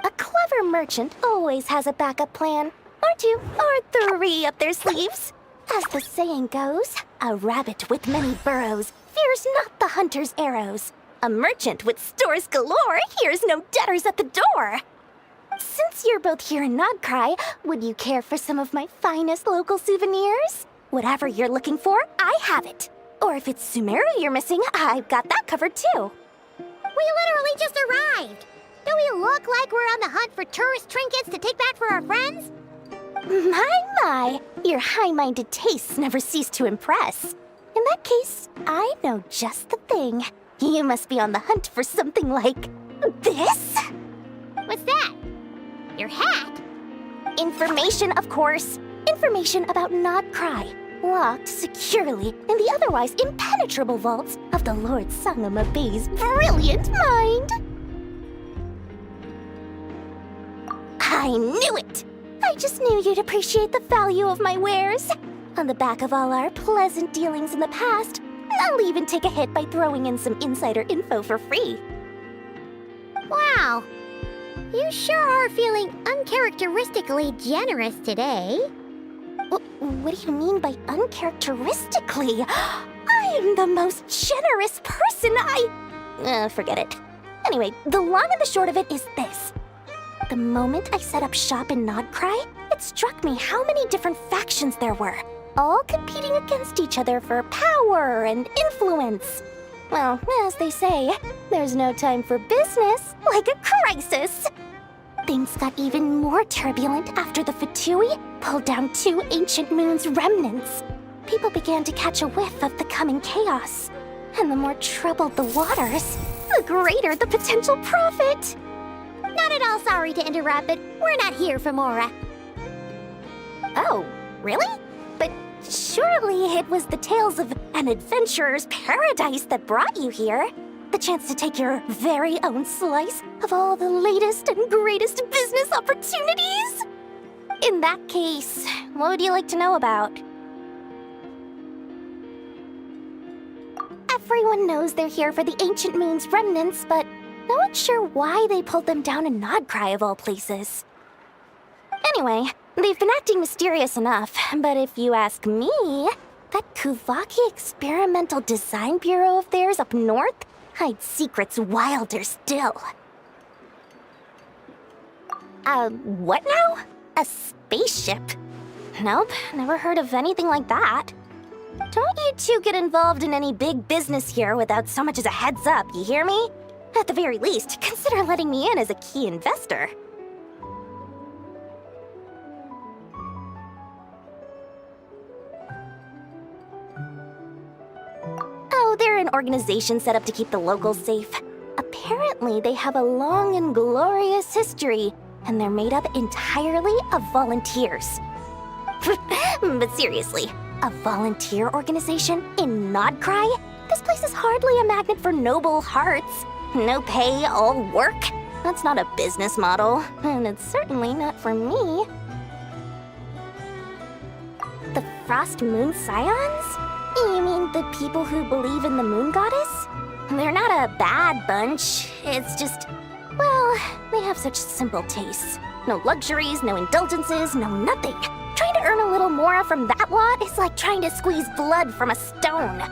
A clever merchant always has a backup plan, or two, or three up their sleeves. As the saying goes, a rabbit with many burrows fears not the hunter's arrows. A merchant with stores galore hears no debtors at the door. Since you're both here in nod-krai, would you care for some of my finest local souvenirs? Whatever you're looking for, I have it. Or if it's Sumeru you're missing, I've got that covered too. We literally just arrived. Do we look like we're on the hunt for tourist trinkets to take back for our friends? My, your high-minded tastes never cease to impress. In that case, I know just the thing. You must be on the hunt for something like this? What's that? Your hat? Information, of course. Information about nod-krai, locked securely in the otherwise impenetrable vaults of the Lord Sangama Bay's brilliant mind. I knew it! I just knew you'd appreciate the value of my wares. On the back of all our pleasant dealings in the past, I'll even take a hit by throwing in some insider info for free. Wow. You sure are feeling uncharacteristically generous today. What do you mean by uncharacteristically? I am the most generous person forget it. Anyway, the long and the short of it is this. The moment I set up shop in nod-krai, it struck me how many different factions there were, all competing against each other for power and influence. Well, as they say, there's no time for business like a crisis. Things got even more turbulent after the Fatui pulled down 2 ancient moon's remnants. People began to catch a whiff of the coming chaos. And the more troubled the waters, the greater the potential profit. Not at all sorry to interrupt, but we're not here for Mora. Oh, really? But surely it was the tales of an adventurer's paradise that brought you here. The chance to take your very own slice of all the latest and greatest business opportunities? In that case, what would you like to know about? Everyone knows they're here for the Ancient Moon's remnants, but no one's sure why they pulled them down in nod-krai of all places. Anyway, they've been acting mysterious enough, but if you ask me, that Kuvaki Experimental Design Bureau of theirs up north hides secrets wilder still. What now? A spaceship? Nope, never heard of anything like that. Don't you two get involved in any big business here without so much as a heads up, you hear me? At the very least, consider letting me in as a key investor. Oh, they're an organization set up to keep the locals safe. Apparently, they have a long and glorious history, and they're made up entirely of volunteers. But seriously, a volunteer organization in nod-krai? This place is hardly a magnet for noble hearts. No pay, all work? That's not a business model, and it's certainly not for me. The Frost Moon Scions? You mean the people who believe in the moon goddess? They're not a bad bunch, it's just, well, Well, they have such simple tastes. No luxuries, no indulgences, no nothing. Trying to earn a little more from that lot is like trying to squeeze blood from a stone.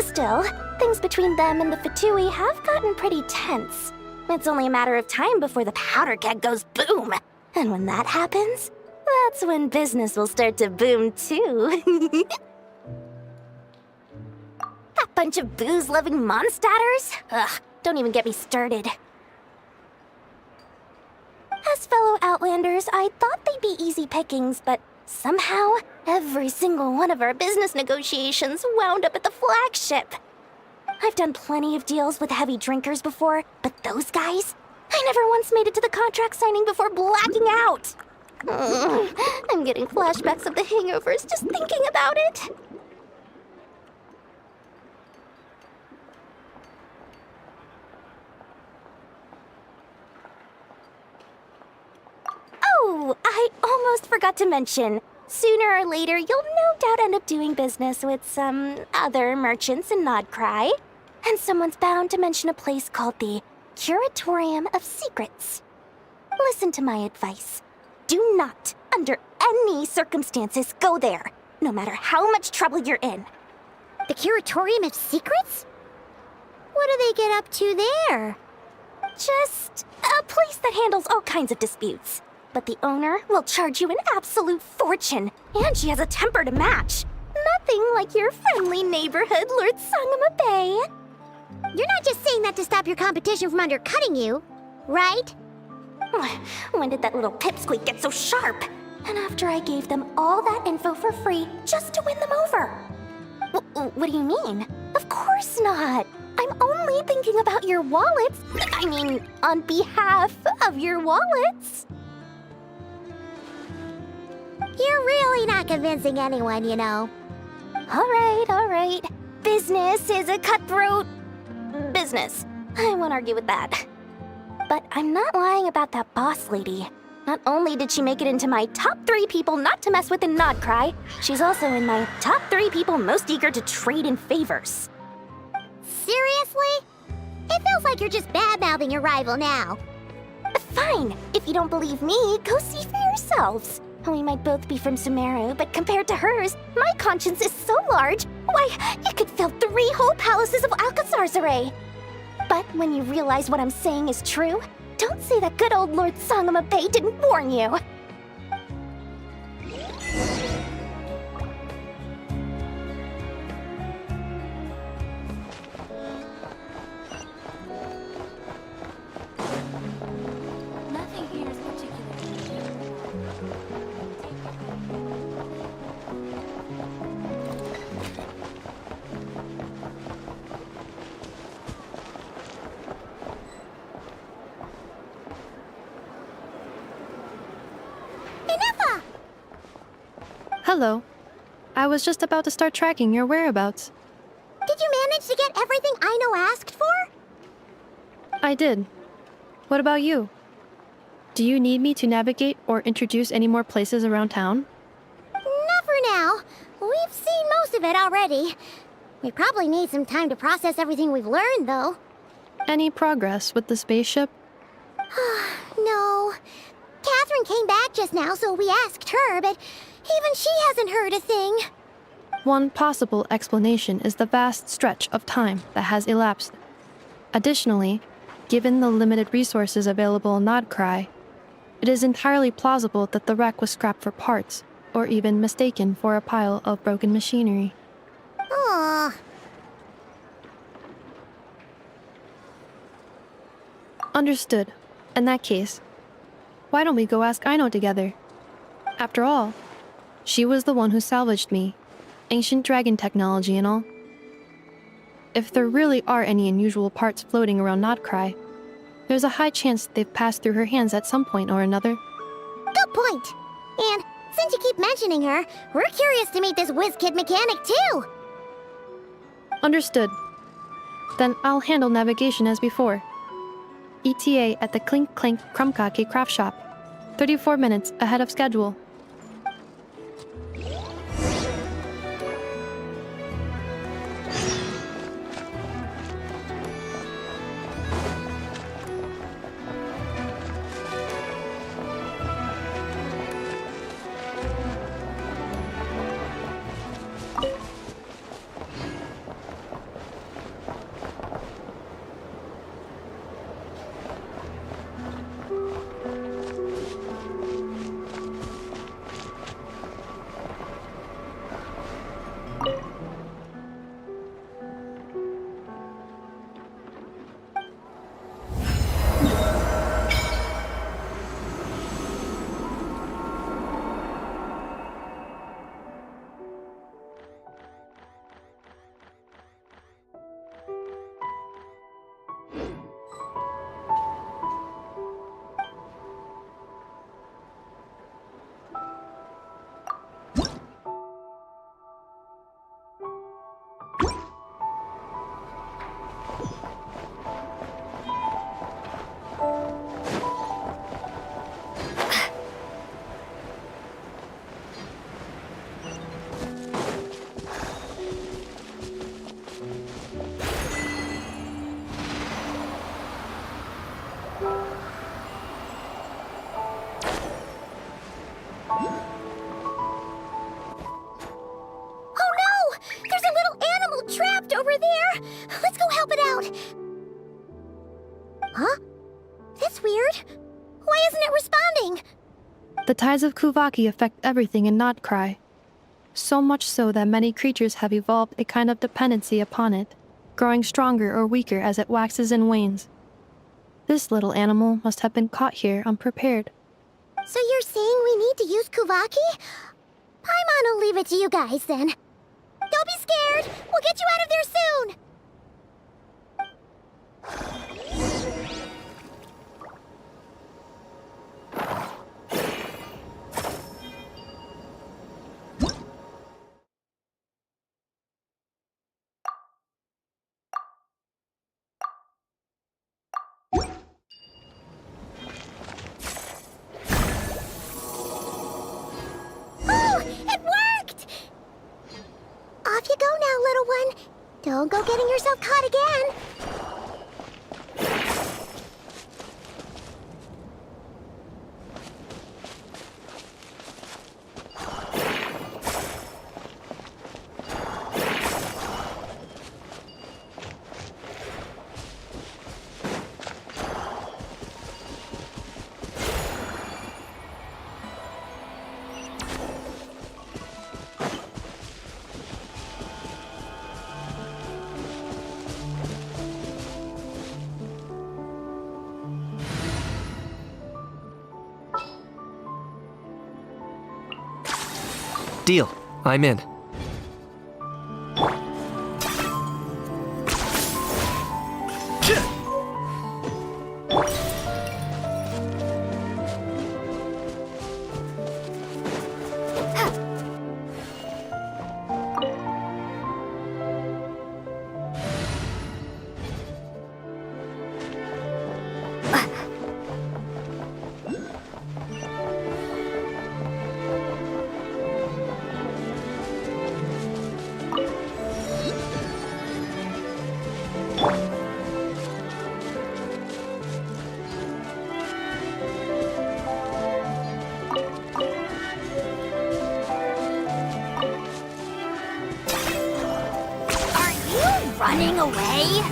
Still, things between them and the Fatui have gotten pretty tense. It's only a matter of time before the powder keg goes boom. And when that happens, that's when business will start to boom too. That bunch of booze-loving monstaters? Ugh, don't even get me started. As fellow Outlanders, I thought they'd be easy pickings, but somehow, every single one of our business negotiations wound up at the flagship. I've done plenty of deals with heavy drinkers before, but those guys? I never once made it to the contract signing before blacking out. I'm getting flashbacks of the hangovers just thinking about it. Oh, I almost forgot to mention. Sooner or later, you'll no doubt end up doing business with some other merchants in nod-krai. And someone's bound to mention a place called the Curatorium of Secrets. Listen to my advice. Do not, under any circumstances, go there, no matter how much trouble you're in. The Curatorium of Secrets? What do they get up to there? Just a place that handles all kinds of disputes. But the owner will charge you an absolute fortune, and she has a temper to match. Nothing like your friendly neighborhood, Lord Sangama Bay. You're not just saying that to stop your competition from undercutting you, right? When did that little pipsqueak get so sharp? And after I gave them all that info for free just to win them over. What do you mean? Of course not. I'm only thinking about your wallets. I mean, on behalf of your wallets. You're really not convincing anyone, you know. All right. Business is a cutthroat business. I won't argue with that. But I'm not lying about that boss lady. Not only did she make it into my top 3 people not to mess with in nod-krai, she's also in my top 3 people most eager to trade in favors. Seriously? It feels like you're just bad-mouthing your rival now. Fine. If you don't believe me, go see for yourselves. We might both be from Sumeru, but compared to hers, my conscience is so large, why, you could fill 3 whole palaces of Alcazar's array. But when you realize what I'm saying is true, don't say that good old Lord Sangama Bay didn't warn you. Nothing here is particularly Hello. I was just about to start tracking your whereabouts. Did you manage to get everything Aino asked for? I did. What about you? Do you need me to navigate or introduce any more places around town? Not for now. We've seen most of it already. We probably need some time to process everything we've learned, though. Any progress with the spaceship? No. Catherine came back just now, so we asked her, but even she hasn't heard a thing. One possible explanation is the vast stretch of time that has elapsed. Additionally, given the limited resources available in nod-krai, it is entirely plausible that the wreck was scrapped for parts, or even mistaken for a pile of broken machinery. Aww. Understood. In that case, why don't we go ask Aino together? After all, she was the one who salvaged me. Ancient dragon technology and all. If there really are any unusual parts floating around nod-krai, there's a high chance they've passed through her hands at some point or another. Good point. And since you keep mentioning her, we're curious to meet this whiz-kid mechanic too. Understood. Then I'll handle navigation as before. ETA at the Clink Clank Krumkake craft shop. 34 minutes ahead of schedule. That's weird. Why isn't it responding? The tides of Kuvaki affect everything in nod-krai. So much so that many creatures have evolved a kind of dependency upon it, growing stronger or weaker as it waxes and wanes. This little animal must have been caught here unprepared. So you're saying we need to use Kuvaki? Paimon will leave it to you guys then. Don't be scared! We'll get you out of there soon! Off you go now, little one. Don't go getting yourself caught again. Deal. I'm in. Running away?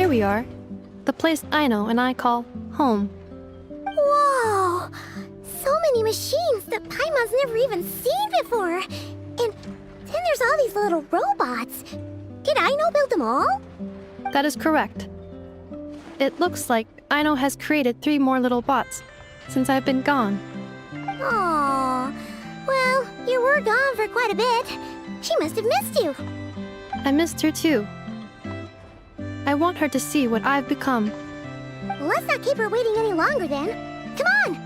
Here we are. The place Aino and I call home. Whoa! So many machines that Paimon's never even seen before. And then there's all these little robots. Did Aino build them all? That is correct. It looks like Aino has created 3 more little bots since I've been gone. Aww. Well, you were gone for quite a bit. She must have missed you. I missed her too. I want her to see what I've become. Let's not keep her waiting any longer then. Come on!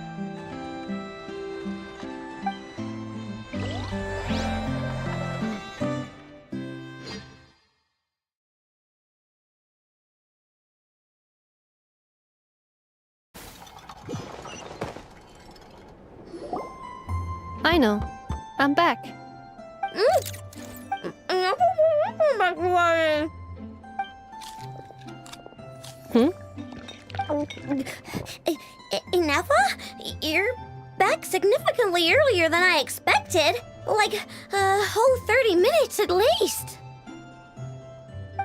Aino, I'm back. Nefa? You're back significantly earlier than I expected. Like a whole 30 minutes at least.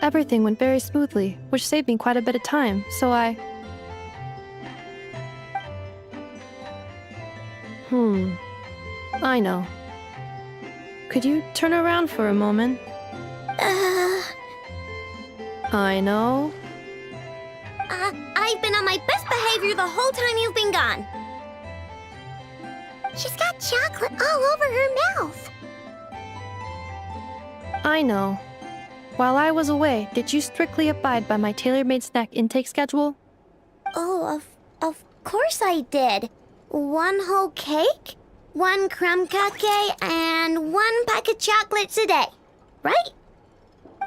Everything went very smoothly, which saved me quite a bit of time, so I know. Could you turn around for a moment? I know. I've been on my best behavior the whole time you've been gone. She's got chocolate all over her mouth. I know. While I was away, did you strictly abide by my tailor-made snack intake schedule? Oh, of course I did. 1 whole cake, 1 crumb cake, and 1 pack of chocolates a day, right?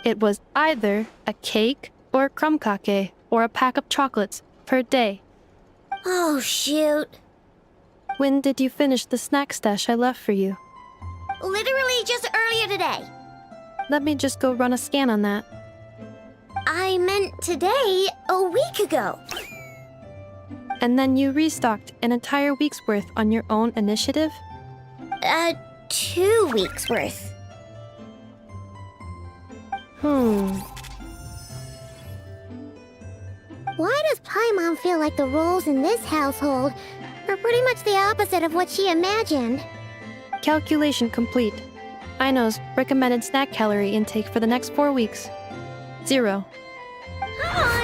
It was either a cake or a crumb cake or a pack of chocolates per day. Oh, shoot. When did you finish the snack stash I left for you? Literally just earlier today. Let me just go run a scan on that. I meant today, a week ago. And then you restocked an entire week's worth on your own initiative? 2 weeks worth. Why does Paimon feel like the roles in this household are pretty much the opposite of what she imagined? Calculation complete. Aino's recommended snack calorie intake for the next 4 weeks. 0.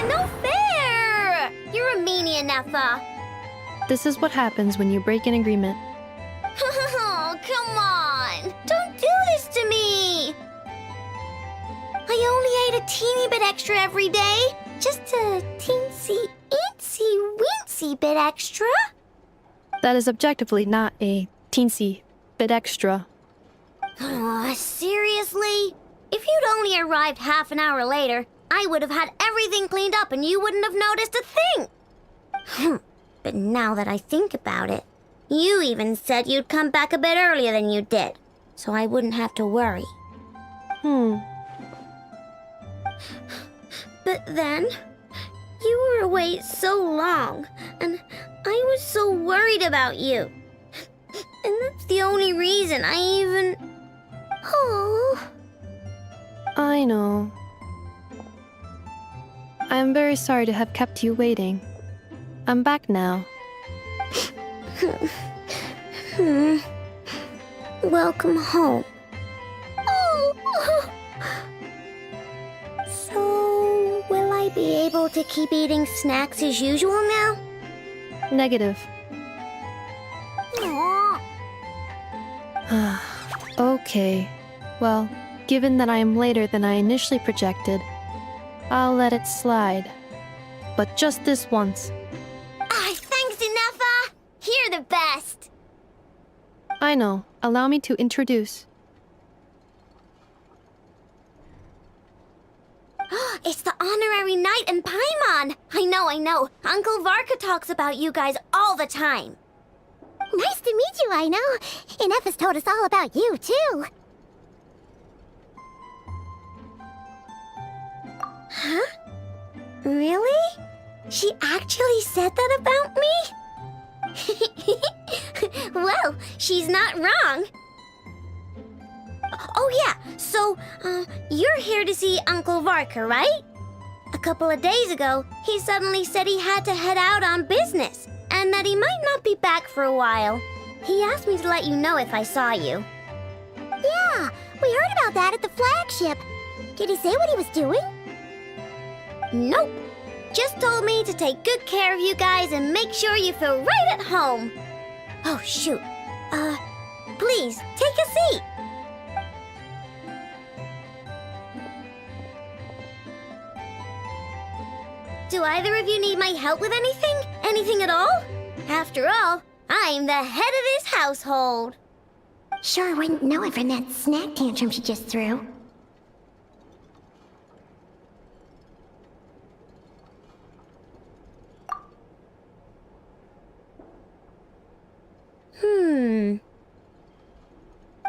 No fair! You're a meanie, Nefa. This is what happens when you break an agreement. Oh, come on! Don't do this to me! I only ate a teeny bit extra every day. Just a teensy-weensy bit extra. That is objectively not a teensy bit extra. Seriously? If you'd only arrived half an hour later, I would have had everything cleaned up and you wouldn't have noticed a thing. But now that I think about it, you even said you'd come back a bit earlier than you did, so I wouldn't have to worry. But then, you were away so long, and I was so worried about you. And that's the only reason I even... Oh. I know. I am very sorry to have kept you waiting. I'm back now. Welcome home. Oh. So, will I be able to keep eating snacks as usual now? Negative. Aww. Okay. Well, given that I am later than I initially projected, I'll let it slide. But just this once. Thanks, Nefa! You're the best! I know. Allow me to introduce. It's the honorary knight and Paimon! I know. Uncle Varka talks about you guys all the time. Nice to meet you, I know. And Nefa's told us all about you, too. Huh? Really? She actually said that about me? Well, she's not wrong. Oh yeah, so, you're here to see Uncle Varka, right? A couple of days ago, he suddenly said he had to head out on business, and that he might not be back for a while. He asked me to let you know if I saw you. Yeah, we heard about that at the flagship. Did he say what he was doing? Nope. Just told me to take good care of you guys and make sure you feel right at home. Oh, shoot. Please, take a seat. Do either of you need my help with anything? Anything at all? After all, I'm the head of this household. Sure wouldn't know it from that snack tantrum she just threw.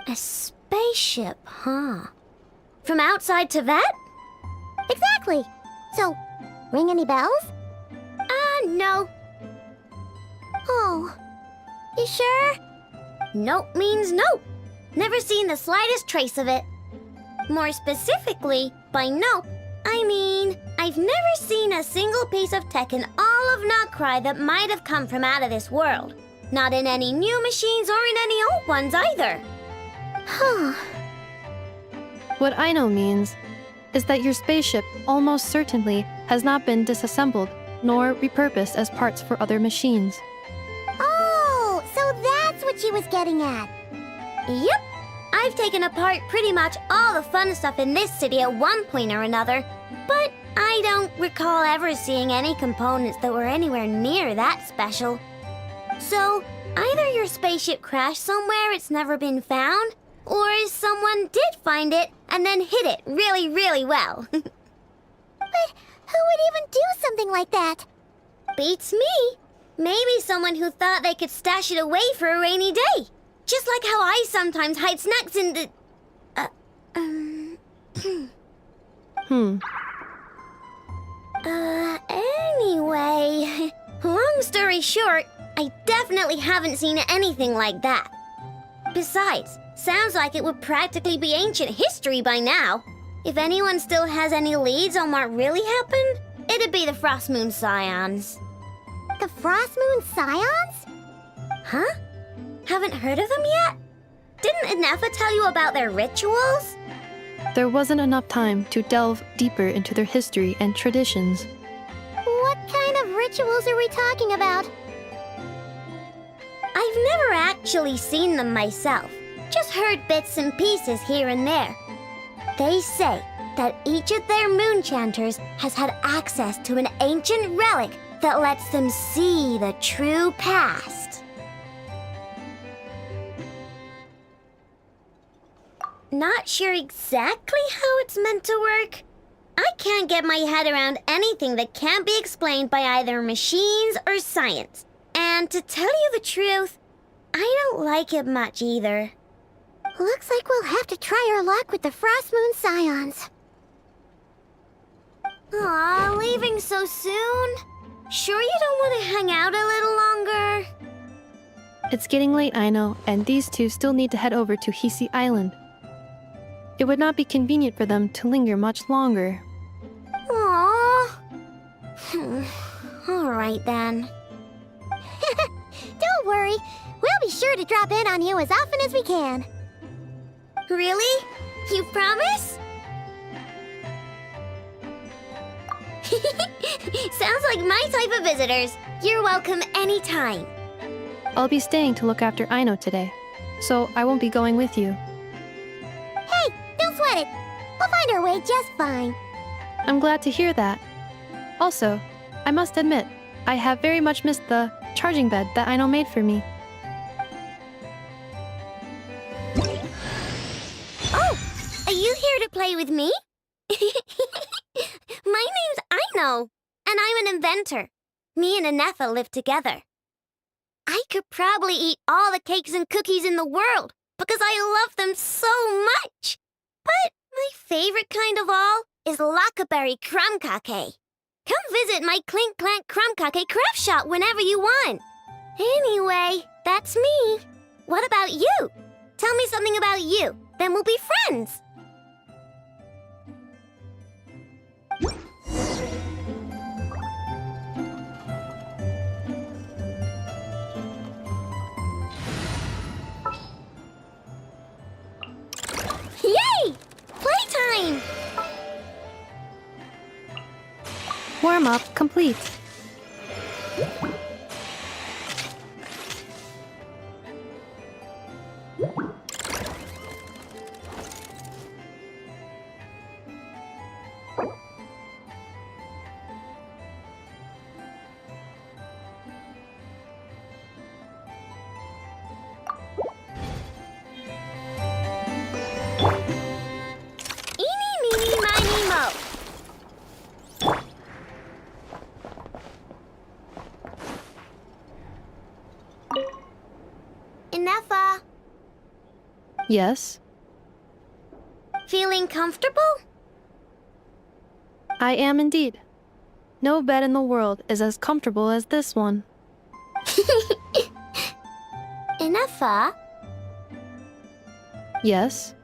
A spaceship, huh? From outside to that? Exactly. So, ring any bells? No. Oh, you sure? Nope means nope. Never seen the slightest trace of it. More specifically, by nope, I mean, I've never seen a single piece of tech in all of nod-krai that might have come from out of this world. Not in any new machines or in any old ones either. Huh. What I know means is that your spaceship almost certainly has not been disassembled nor repurposed as parts for other machines. Oh, so that's what she was getting at. Yep. I've taken apart pretty much all the fun stuff in this city at one point or another, but I don't recall ever seeing any components that were anywhere near that special. So, either your spaceship crashed somewhere it's never been found, or someone did find it and then hid it really, really well. But who would even do something like that? Beats me. Maybe someone who thought they could stash it away for a rainy day. Just like how I sometimes hide snacks in the... Anyway, long story short, I definitely haven't seen anything like that. Besides, sounds like it would practically be ancient history by now. If anyone still has any leads on what really happened, it'd be the Frost Moon Scions. The Frost Moon Scions? Huh? Haven't heard of them yet? Didn't Anefa tell you about their rituals? There wasn't enough time to delve deeper into their history and traditions. What kind of rituals are we talking about? I've never actually seen them myself, just heard bits and pieces here and there. They say that each of their moon chanters has had access to an ancient relic that lets them see the true past. Not sure exactly how it's meant to work. I can't get my head around anything that can't be explained by either machines or science. And to tell you the truth, I don't like it much either. Looks like we'll have to try our luck with the Frost Moon Scions. Aw, leaving so soon? Sure you don't want to hang out a little longer? It's getting late, I know, and these two still need to head over to Hisi Island. It would not be convenient for them to linger much longer. Aww. All right then. Don't worry, we'll be sure to drop in on you as often as we can. Really? You promise? Sounds like my type of visitors. You're welcome anytime. I'll be staying to look after Aino today, so I won't be going with you. Hey, don't sweat it. We'll find our way just fine. I'm glad to hear that. Also, I must admit, I have very much missed the charging bed that Aino made for me. Oh, are you here to play with me? My name's Aino, and I'm an inventor. Me and Anefa live together. I could probably eat all the cakes and cookies in the world because I love them so much. But my favorite kind of all is lacquerberry crumb cake. Come visit my Clink Clank crumb cake craft shop whenever you want. Anyway, that's me. What about you? Tell me something about you, then we'll be friends. Warm-up complete. Eeny, meeny, miny, mo. Enough, Yes, feeling comfortable? I am indeed. No bed in the world is as comfortable as this one. Enough, Yes,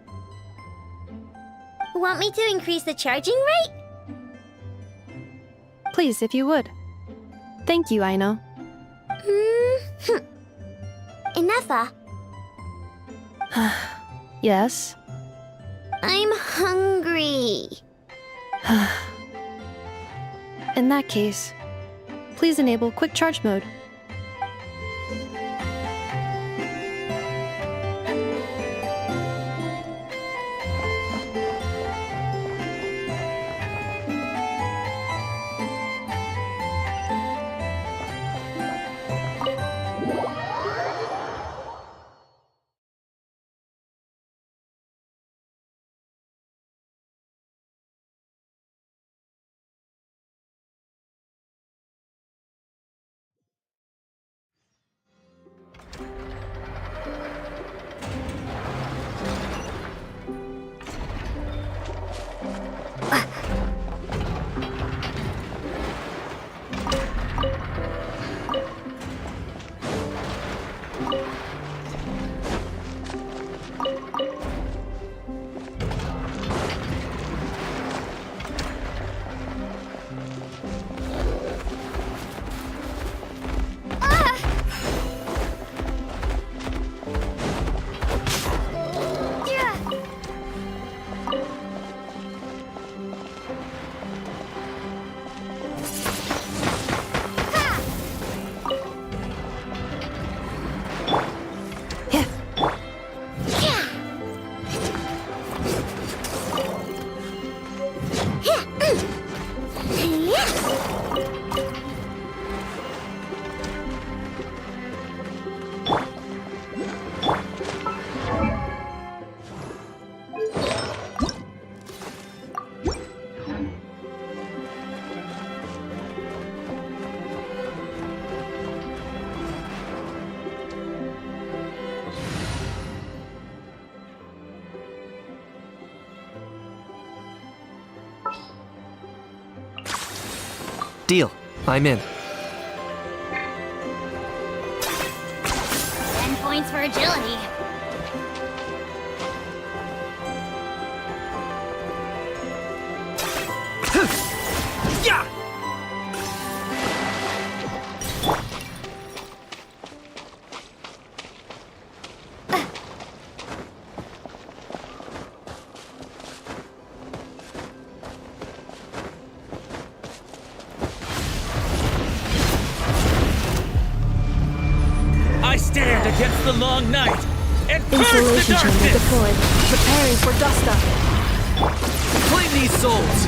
want me to increase the charging rate? please if you would. Thank you, Aino. Enough, Yes. I'm hungry. In that case, please enable quick charge mode. Deal. I'm in. 10 points for agility. Yeah! I stand against the long night and purge the Insulation chamber darkness! deployed. Preparing for dust up. Claim these souls!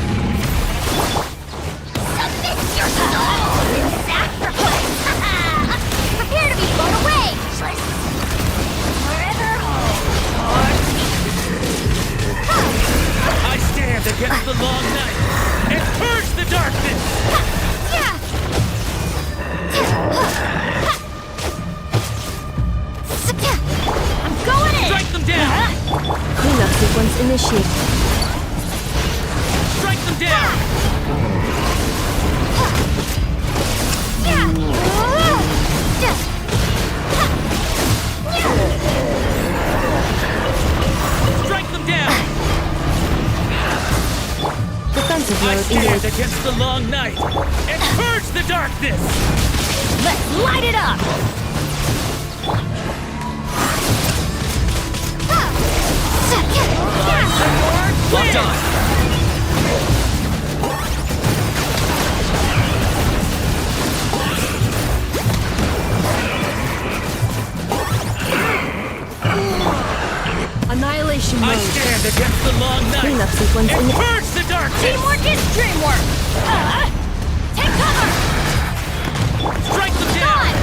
Submit your soul in sacrifice! Prepare to be blown away! Forever hold. I stand against the long night and purge the darkness! I'm going in! Strike them down! Cleanup sequence initiated. Strike them down! Strike them down! Defensive I mode stand engaged. against the long night and purge the darkness! Let's light it up! Locked on! stand against the long night. Cleanup sequence and in purge the darkness. Teamwork is dreamwork! Take cover! Strike them down.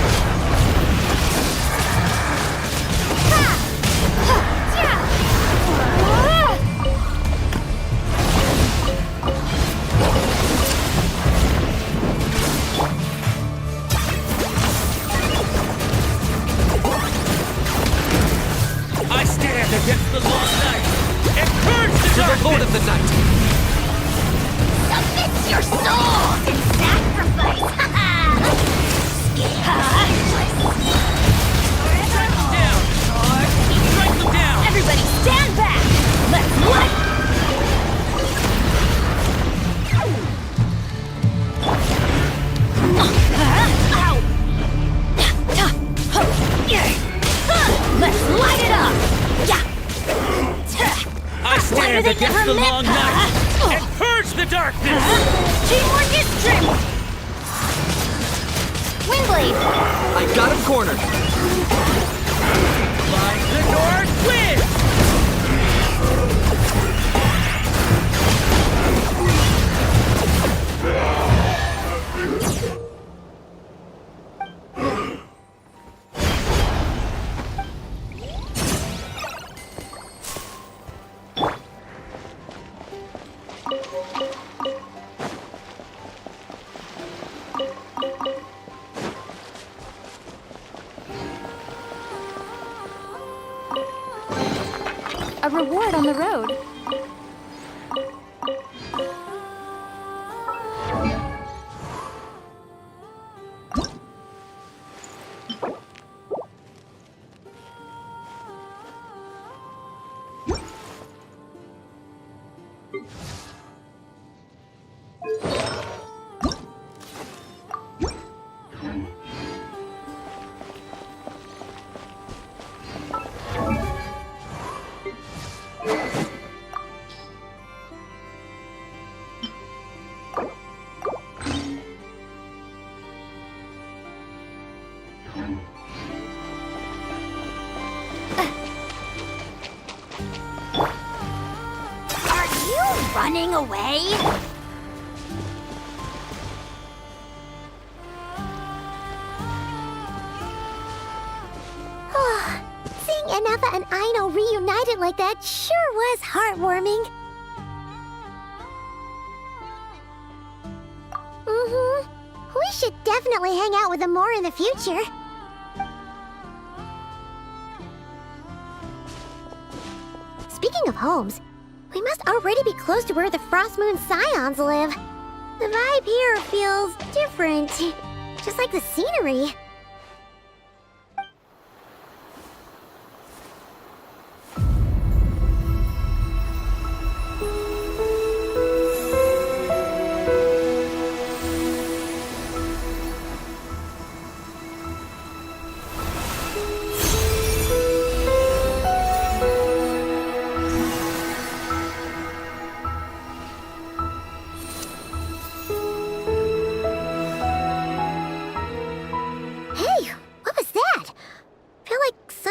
I stand against the long night and purge the darkness. Lord of the night. Submit your souls in sacrifice! Strike them down. Everybody stand back! Let's what? Let's light it up! I stand than against ever the met, long night and purge the darkness. Teamwork is dreamwork! Windblade! I got him cornered. Like the North Wind. A reward on the road. Running away? Seeing Anafa and Aino reunited like that sure was heartwarming. We should definitely hang out with them more in the future. Speaking of homes, we must already be close to where the Frost Moon Scions live. The vibe here feels different, just like the scenery.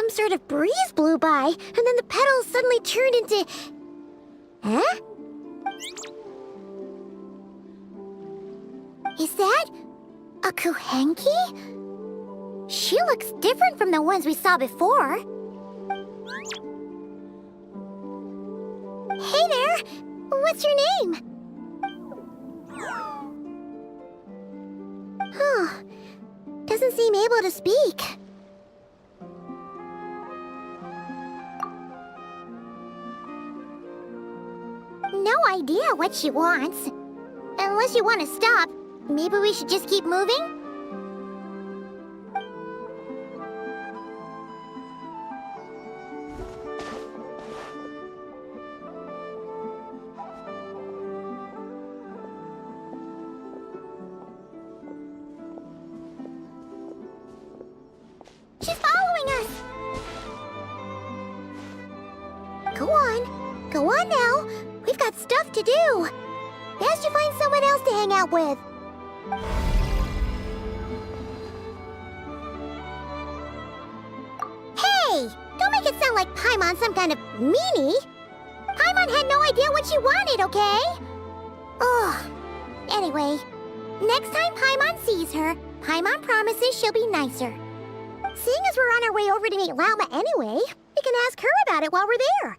Sort of breeze blew by, and then the petals suddenly turned into... Huh? Is that... a Kuhenki? She looks different from the ones we saw before. Hey there! What's your name? Huh. Doesn't seem able to speak. No idea what she wants. Unless you want to stop, maybe we should just keep moving? She's following us! Go on. Go on now. We've got stuff to do. Best you find someone else to hang out with. Hey! Don't make it sound like Paimon's some kind of meanie. Paimon had no idea what she wanted, okay? Ugh. Anyway, next time Paimon sees her, Paimon promises she'll be nicer. Seeing as we're on our way over to meet Lauma anyway, we can ask her about it while we're there.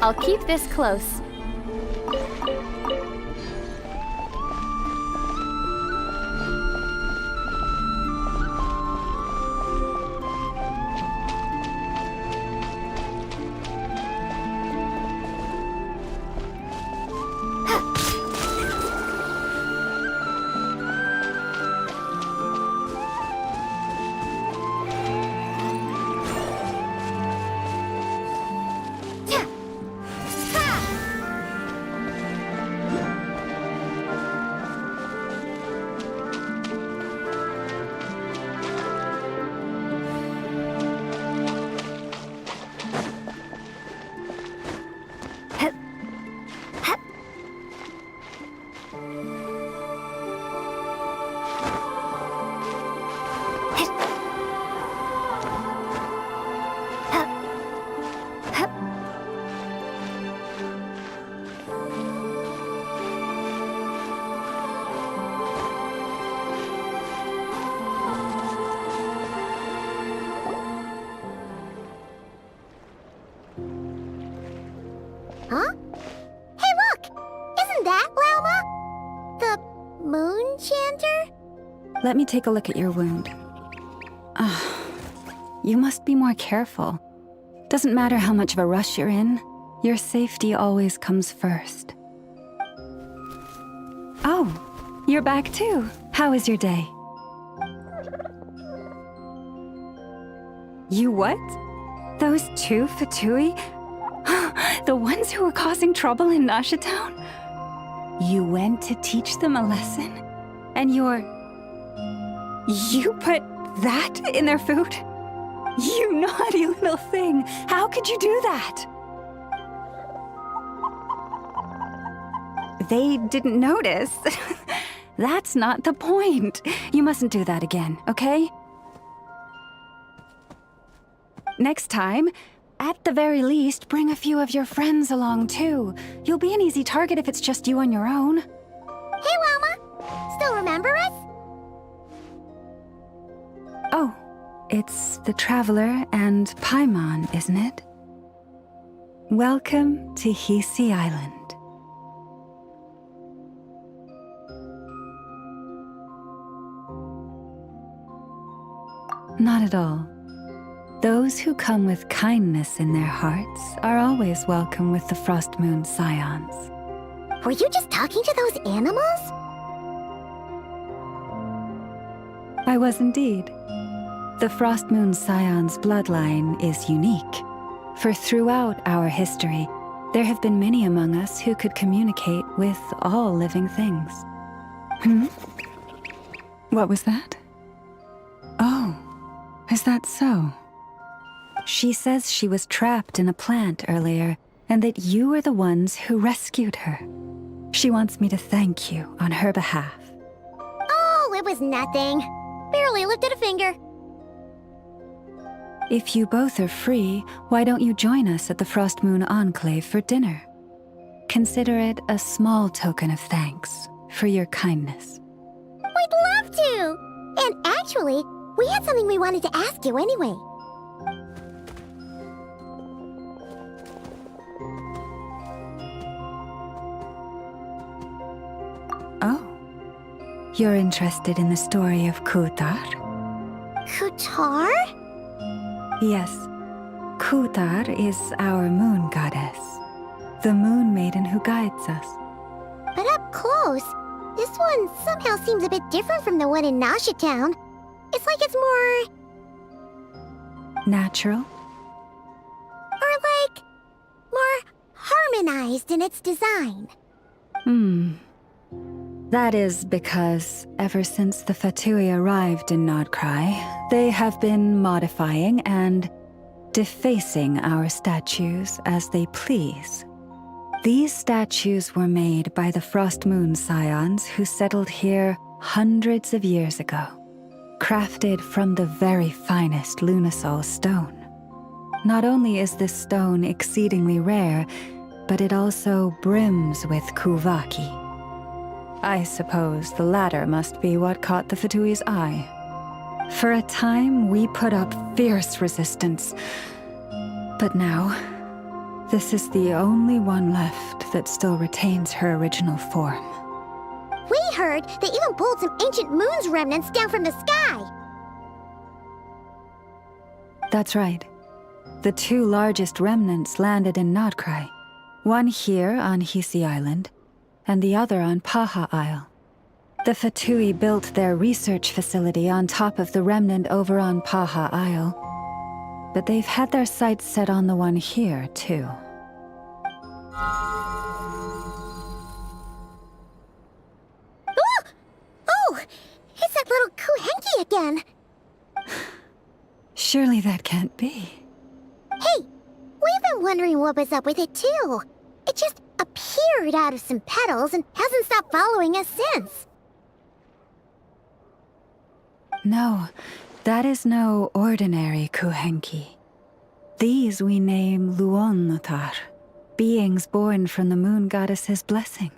I'll keep this close. Huh? Hey, look! Isn't that Lauma? The moon chanter? Let me take a look at your wound. You must be more careful. Doesn't matter how much of a rush you're in, your safety always comes first. Oh, you're back too. How was your day? You what? Those two Fatui? The ones who were causing trouble in Nasha Town? You went to teach them a lesson? And you put that in their food? You naughty little thing! How could you do that? They didn't notice. That's not the point. You mustn't do that again, okay? Next time, at the very least, bring a few of your friends along too. You'll be an easy target if it's just you on your own. Hey, Lauma! Still remember us? Oh, it's the Traveler and Paimon, isn't it? Welcome to Hisi Island. Not at all. Those who come with kindness in their hearts are always welcome with the Frost Moon Scions. Were you just talking to those animals? I was indeed. The Frost Moon Scions bloodline is unique, for throughout our history, there have been many among us who could communicate with all living things. What was that? Oh, is that so? She says she was trapped in a plant earlier, and that you are the ones who rescued her. She wants me to thank you on her behalf. Oh, it was nothing. Barely lifted a finger. If you both are free, why don't you join us at the Frost Moon Enclave for dinner? Consider it a small token of thanks for your kindness. We'd love to! And actually, we had something we wanted to ask you anyway. Oh. You're interested in the story of Kutar? Kutar? Yes. Kutar is our moon goddess, the moon maiden who guides us. But up close, this one somehow seems a bit different from the one in Nasha Town. It's like it's more... Natural? Or like... more harmonized in its design. That is because ever since the Fatui arrived in nod-krai, they have been modifying and defacing our statues as they please. These statues were made by the Frost Moon Scions who settled here hundreds of years ago, crafted from the very finest Lunasol stone. Not only is this stone exceedingly rare, but it also brims with kuvaki. I suppose the latter must be what caught the Fatui's eye. For a time, we put up fierce resistance. But now, this is the only one left that still retains her original form. We heard they even pulled some ancient moon's remnants down from the sky. That's right. The two largest remnants landed in nod-krai. One here on Hisi Island, and the other on Paha Isle. The Fatui built their research facility on top of the remnant over on Paha Isle, but they've had their sights set on the one here, too. Oh! It's that little Kuhenki again! Surely that can't be. Hey! We've been wondering what was up with it, too. It just appeared out of some petals and hasn't stopped following us since. No, that is no ordinary Kuhenki. These we name Luon-Notar, beings born from the moon goddess's blessing.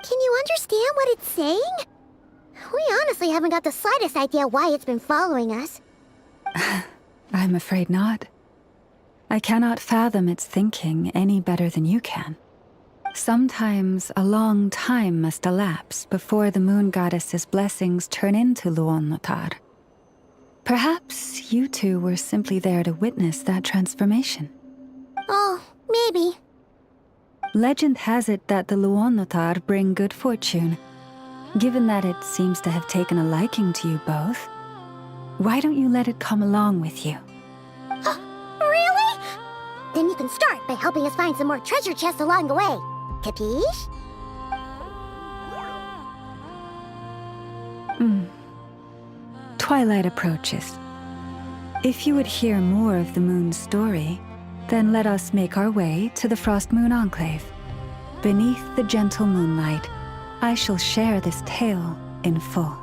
Can you understand what it's saying? We honestly haven't got the slightest idea why it's been following us. I'm afraid not. I cannot fathom its thinking any better than you can. Sometimes a long time must elapse before the moon goddess's blessings turn into Luon-Notar. Perhaps you two were simply there to witness that transformation. Oh, maybe. Legend has it that the Luon-Notar bring good fortune. Given that it seems to have taken a liking to you both, why don't you let it come along with you? Really? Then you can start by helping us find some more treasure chests along the way. Capiche? Twilight approaches. If you would hear more of the moon's story, then let us make our way to the Frost Moon Enclave. Beneath the gentle moonlight, I shall share this tale in full.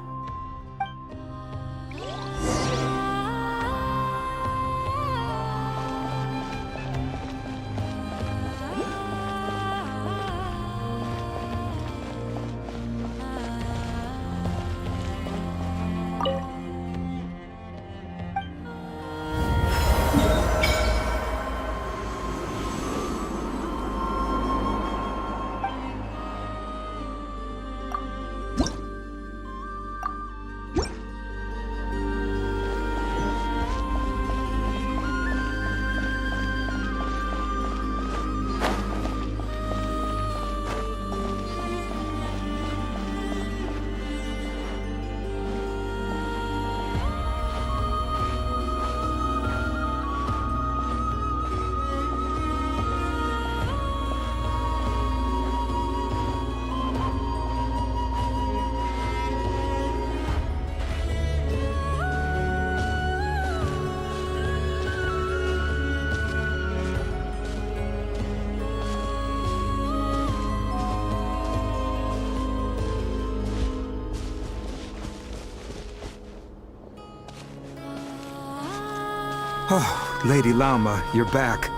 Oh, Lady Lauma, you're back.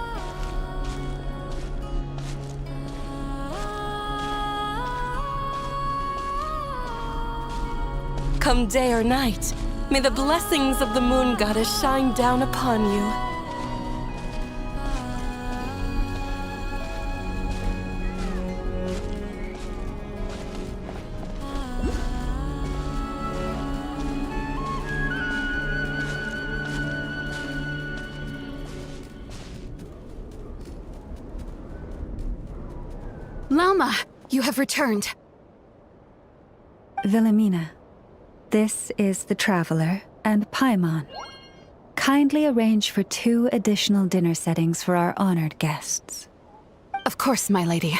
Come day or night, may the blessings of the moon goddess shine down upon you. Lauma, you have returned. Wilhelmina, this is the Traveler and Paimon. Kindly arrange for 2 additional dinner settings for our honored guests. Of course, my lady.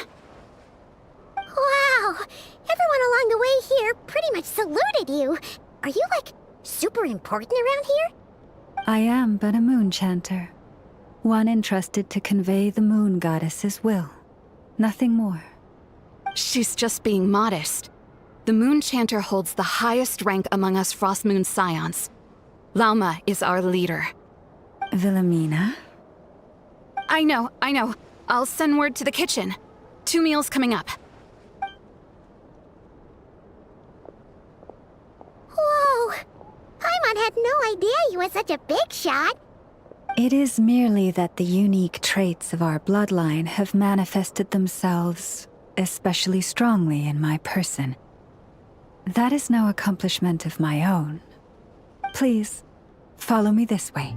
Wow! Everyone along the way here pretty much saluted you. Are you, like, super important around here? I am but a moon chanter, one entrusted to convey the moon goddess's will. Nothing more. She's just being modest. The Moon Chanter holds the highest rank among us Frost Moon Scions. Lauma is our leader. Wilhelmina? I know. I'll send word to the kitchen. 2 meals coming up. Whoa! Paimon had no idea you were such a big shot. It is merely that the unique traits of our bloodline have manifested themselves especially strongly in my person. That is no accomplishment of my own. Please, follow me this way.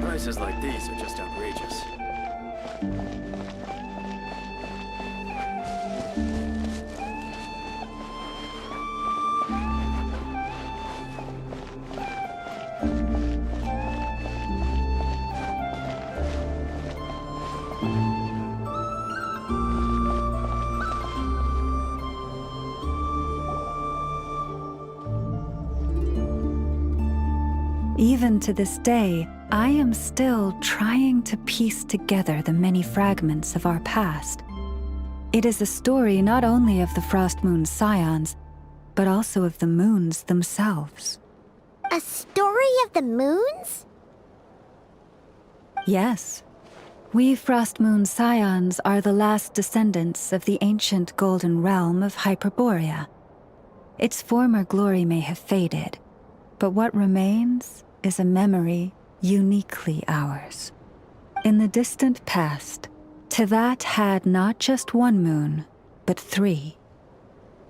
Prices like these are just outrageous. Even to this day, I am still trying to piece together the many fragments of our past. It is a story not only of the Frost Moon Scions, but also of the moons themselves. A story of the moons? Yes. We Frost Moon Scions are the last descendants of the ancient golden realm of Hyperborea. Its former glory may have faded, but what remains is a memory uniquely ours. In the distant past, Teyvat had not just one moon, but 3.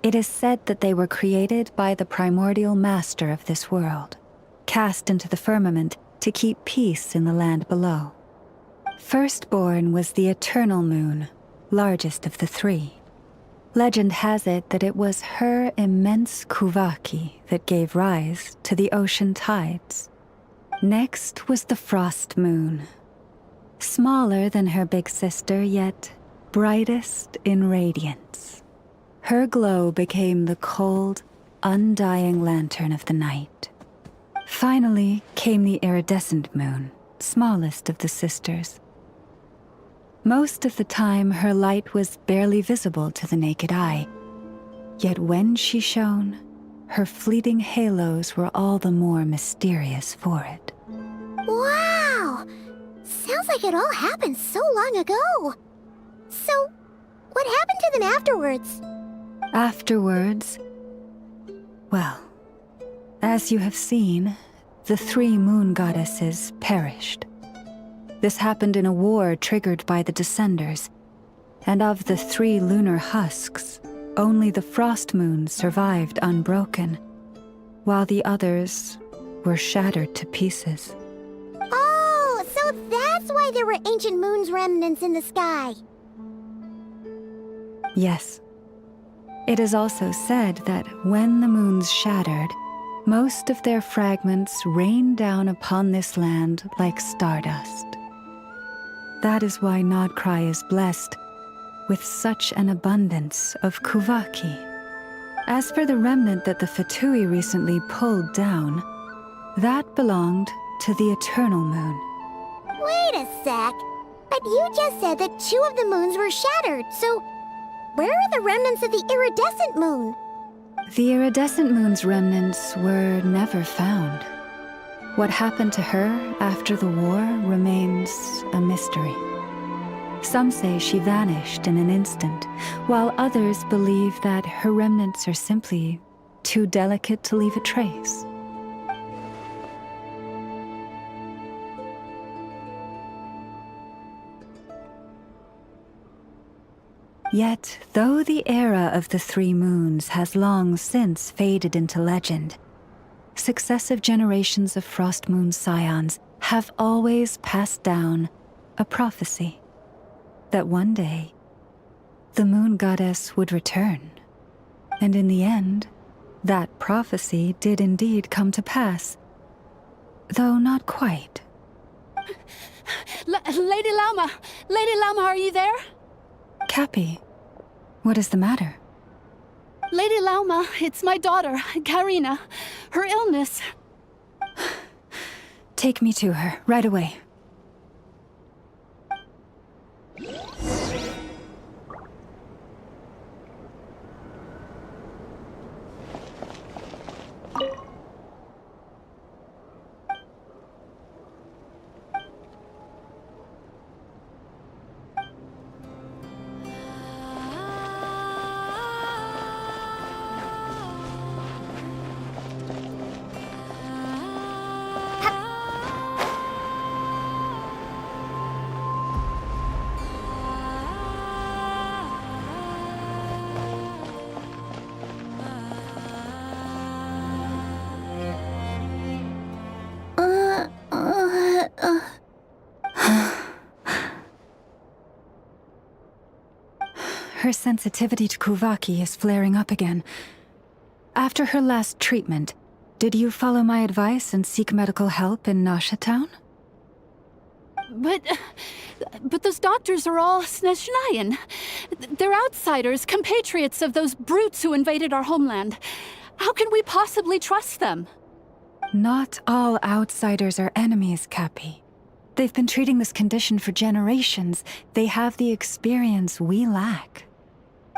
It is said that they were created by the primordial master of this world, cast into the firmament to keep peace in the land below. Firstborn was the eternal moon, largest of the 3. Legend has it that it was her immense kuvaki that gave rise to the ocean tides. Next was the Frost Moon. Smaller than her big sister, yet brightest in radiance. Her glow became the cold, undying lantern of the night. Finally came the iridescent moon, smallest of the sisters. Most of the time, her light was barely visible to the naked eye. Yet when she shone, her fleeting halos were all the more mysterious for it. Wow! Sounds like it all happened so long ago. So, what happened to them afterwards? Afterwards, well, as you have seen, the 3 moon goddesses perished. This happened in a war triggered by the Descenders, and of the 3 lunar husks, only the Frost Moon survived unbroken, while the others were shattered to pieces. Oh, so that's why there were ancient moon's remnants in the sky. Yes. It is also said that when the moons shattered, most of their fragments rained down upon this land like stardust. That is why nod-krai is blessed with such an abundance of kuvaki. As for the remnant that the Fatui recently pulled down, that belonged to the eternal moon. Wait a sec. But you just said that 2 of the moons were shattered, so where are the remnants of the iridescent moon? The iridescent moon's remnants were never found. What happened to her after the war remains a mystery. Some say she vanished in an instant, while others believe that her remnants are simply too delicate to leave a trace. Yet, though the era of the 3 moons has long since faded into legend, successive generations of Frost Moon scions have always passed down a prophecy that one day the moon goddess would return. And in the end, that prophecy did indeed come to pass, though not quite. Lady Lauma! Lady Lauma, are you there? Cappy, what is the matter? Lady Lauma, it's my daughter, Karina. Her illness. Take me to her, right away. Her sensitivity to kuvaki is flaring up again. After her last treatment, did you follow my advice and seek medical help in Nasha Town? But those doctors are all Snezhnayan. They're outsiders, compatriots of those brutes who invaded our homeland. How can we possibly trust them? Not all outsiders are enemies, Cappy. They've been treating this condition for generations. They have the experience we lack.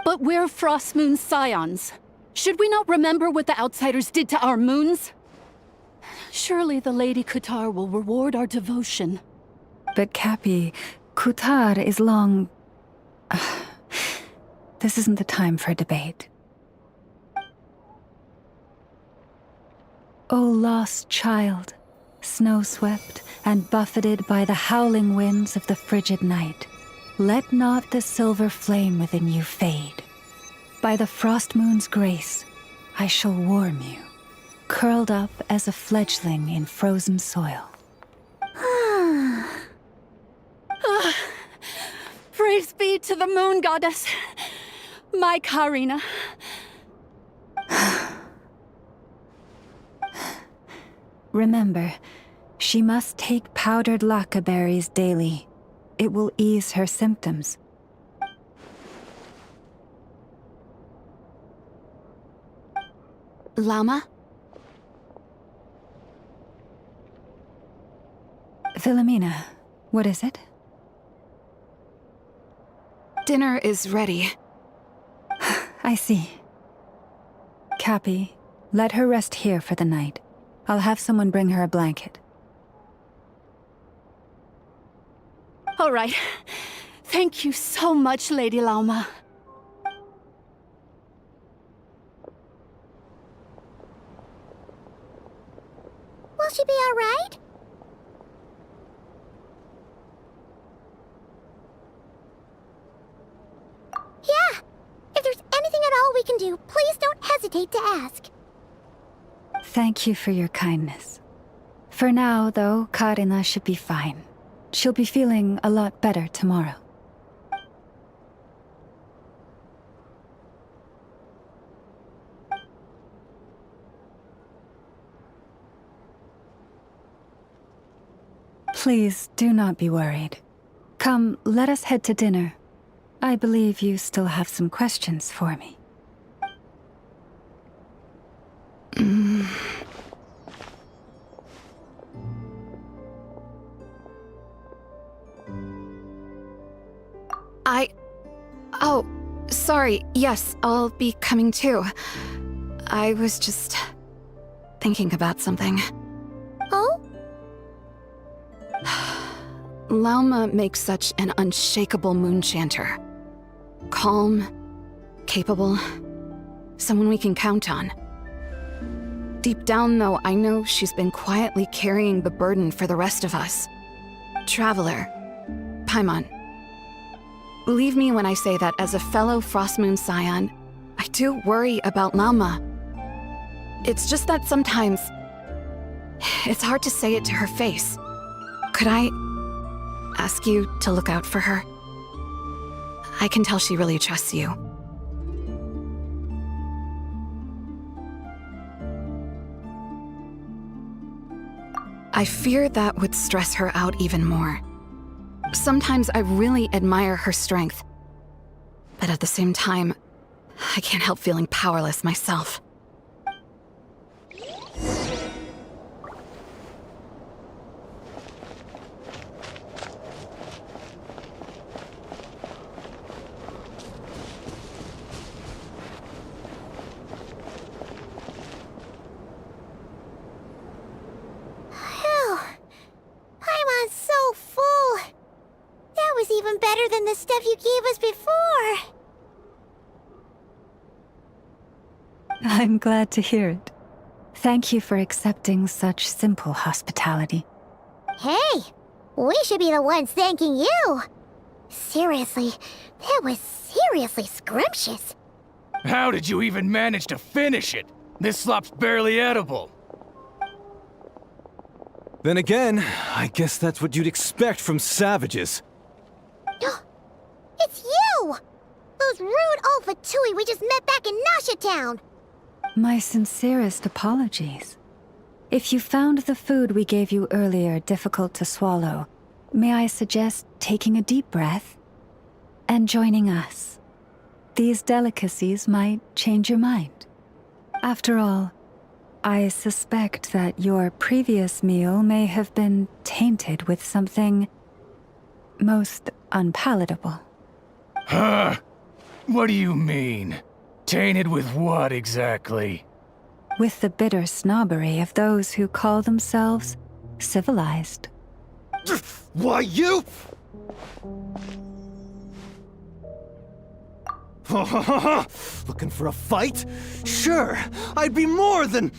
But we're Frost Moon scions. Should we not remember what the outsiders did to our moons? Surely the Lady Kutar will reward our devotion. But Cappy, Kutar is long... This isn't the time for a debate. O lost child, snow-swept and buffeted by the howling winds of the frigid night, let not the silver flame within you fade. By the frost moon's grace, I shall warm you, curled up as a fledgling in frozen soil. Praise be to the moon goddess, my Karina. Remember, she must take powdered laka berries daily. It will ease her symptoms. Llama? Philomena, what is it? Dinner is ready. I see. Cappy, let her rest here for the night. I'll have someone bring her a blanket. All right. Thank you so much, Lady Lauma. Will she be all right? Yeah. If there's anything at all we can do, please don't hesitate to ask. Thank you for your kindness. For now, though, Karina should be fine. She'll be feeling a lot better tomorrow. Please do not be worried. Come, let us head to dinner. I believe you still have some questions for me. Oh, sorry. Yes, I'll be coming too. I was just thinking about something. Oh? Lauma makes such an unshakable moon chanter. Calm, capable, someone we can count on. Deep down, though, I know she's been quietly carrying the burden for the rest of us. Traveler, Paimon, believe me when I say that as a fellow Frostmoon Scion, I do worry about Lauma. It's just that sometimes it's hard to say it to her face. Could I ask you to look out for her? I can tell she really trusts you. I fear that would stress her out even more. Sometimes I really admire her strength, but at the same time, I can't help feeling powerless myself. Paimon's so full. That was even better than the stuff you gave us before. I'm glad to hear it. Thank you for accepting such simple hospitality. Hey, we should be the ones thanking you. Seriously, that was seriously scrumptious. How did you even manage to finish it? This slop's barely edible. Then again, I guess that's what you'd expect from savages. It's you! Those rude old Fatui we just met back in Nasha Town! My sincerest apologies. If you found the food we gave you earlier difficult to swallow, may I suggest taking a deep breath and joining us? These delicacies might change your mind. After all, I suspect that your previous meal may have been tainted with something most unpalatable. Huh? What do you mean? Tainted with what exactly? With the bitter snobbery of those who call themselves civilized. Why, you? Looking for a fight? Sure, I'd be more than...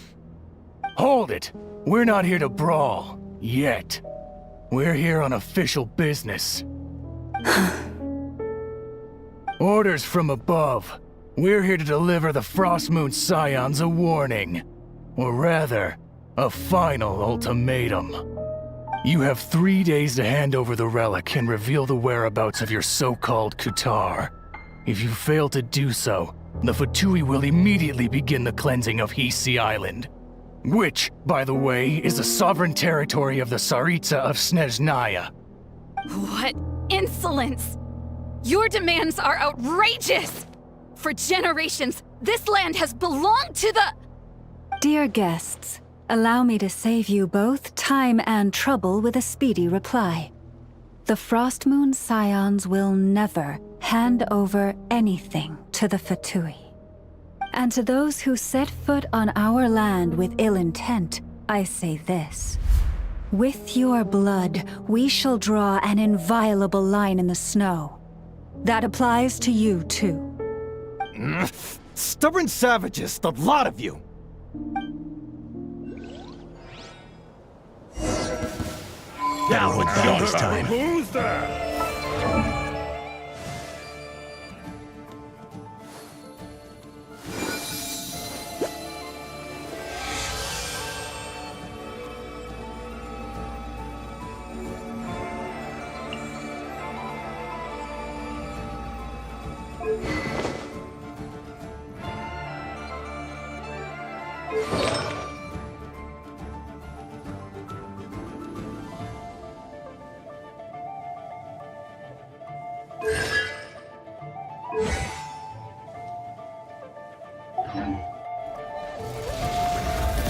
Hold it! We're not here to brawl. Yet. We're here on official business. Orders from above. We're here to deliver the Frostmoon Scions a warning. Or rather, a final ultimatum. You have 3 days to hand over the relic and reveal the whereabouts of your so-called Kutar. If you fail to do so, the Fatui will immediately begin the cleansing of Hisi Island. Which, by the way, is the sovereign territory of the Tsaritsa of Snezhnaya. What insolence! Your demands are outrageous! For generations, this land has belonged to the... Dear guests, allow me to save you both time and trouble with a speedy reply. The Frostmoon Scions will never hand over anything to the Fatui. And to those who set foot on our land with ill intent, I say this. With your blood, we shall draw an inviolable line in the snow. That applies to you, too. Stubborn savages, the lot of you! Now would be this time. Who's there?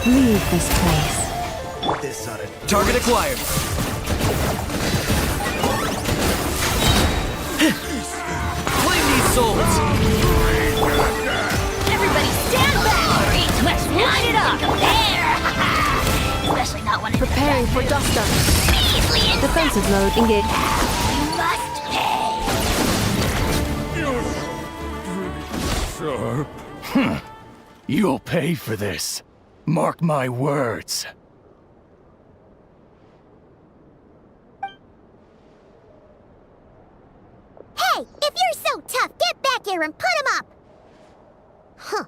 Leave this place. This ought to Target acquired. Claim these souls. Everybody stand back! Let's line it up! There! Especially not when it's Preparing for dust up. measly and Defensive mode engaged. you must pay! Sir? You'll pay for this. Mark my words. Hey, if you're so tough, get back here and put him up! Huh.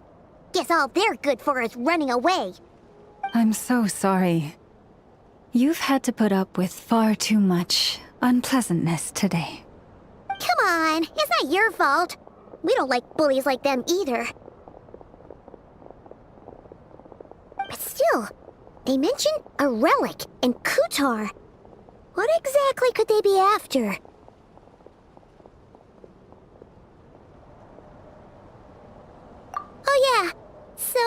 Guess all they're good for is running away. I'm so sorry. You've had to put up with far too much unpleasantness today. Come on, it's not your fault. We don't like bullies like them either. But still, they mentioned a relic and Kutar. What exactly could they be after? Oh yeah, so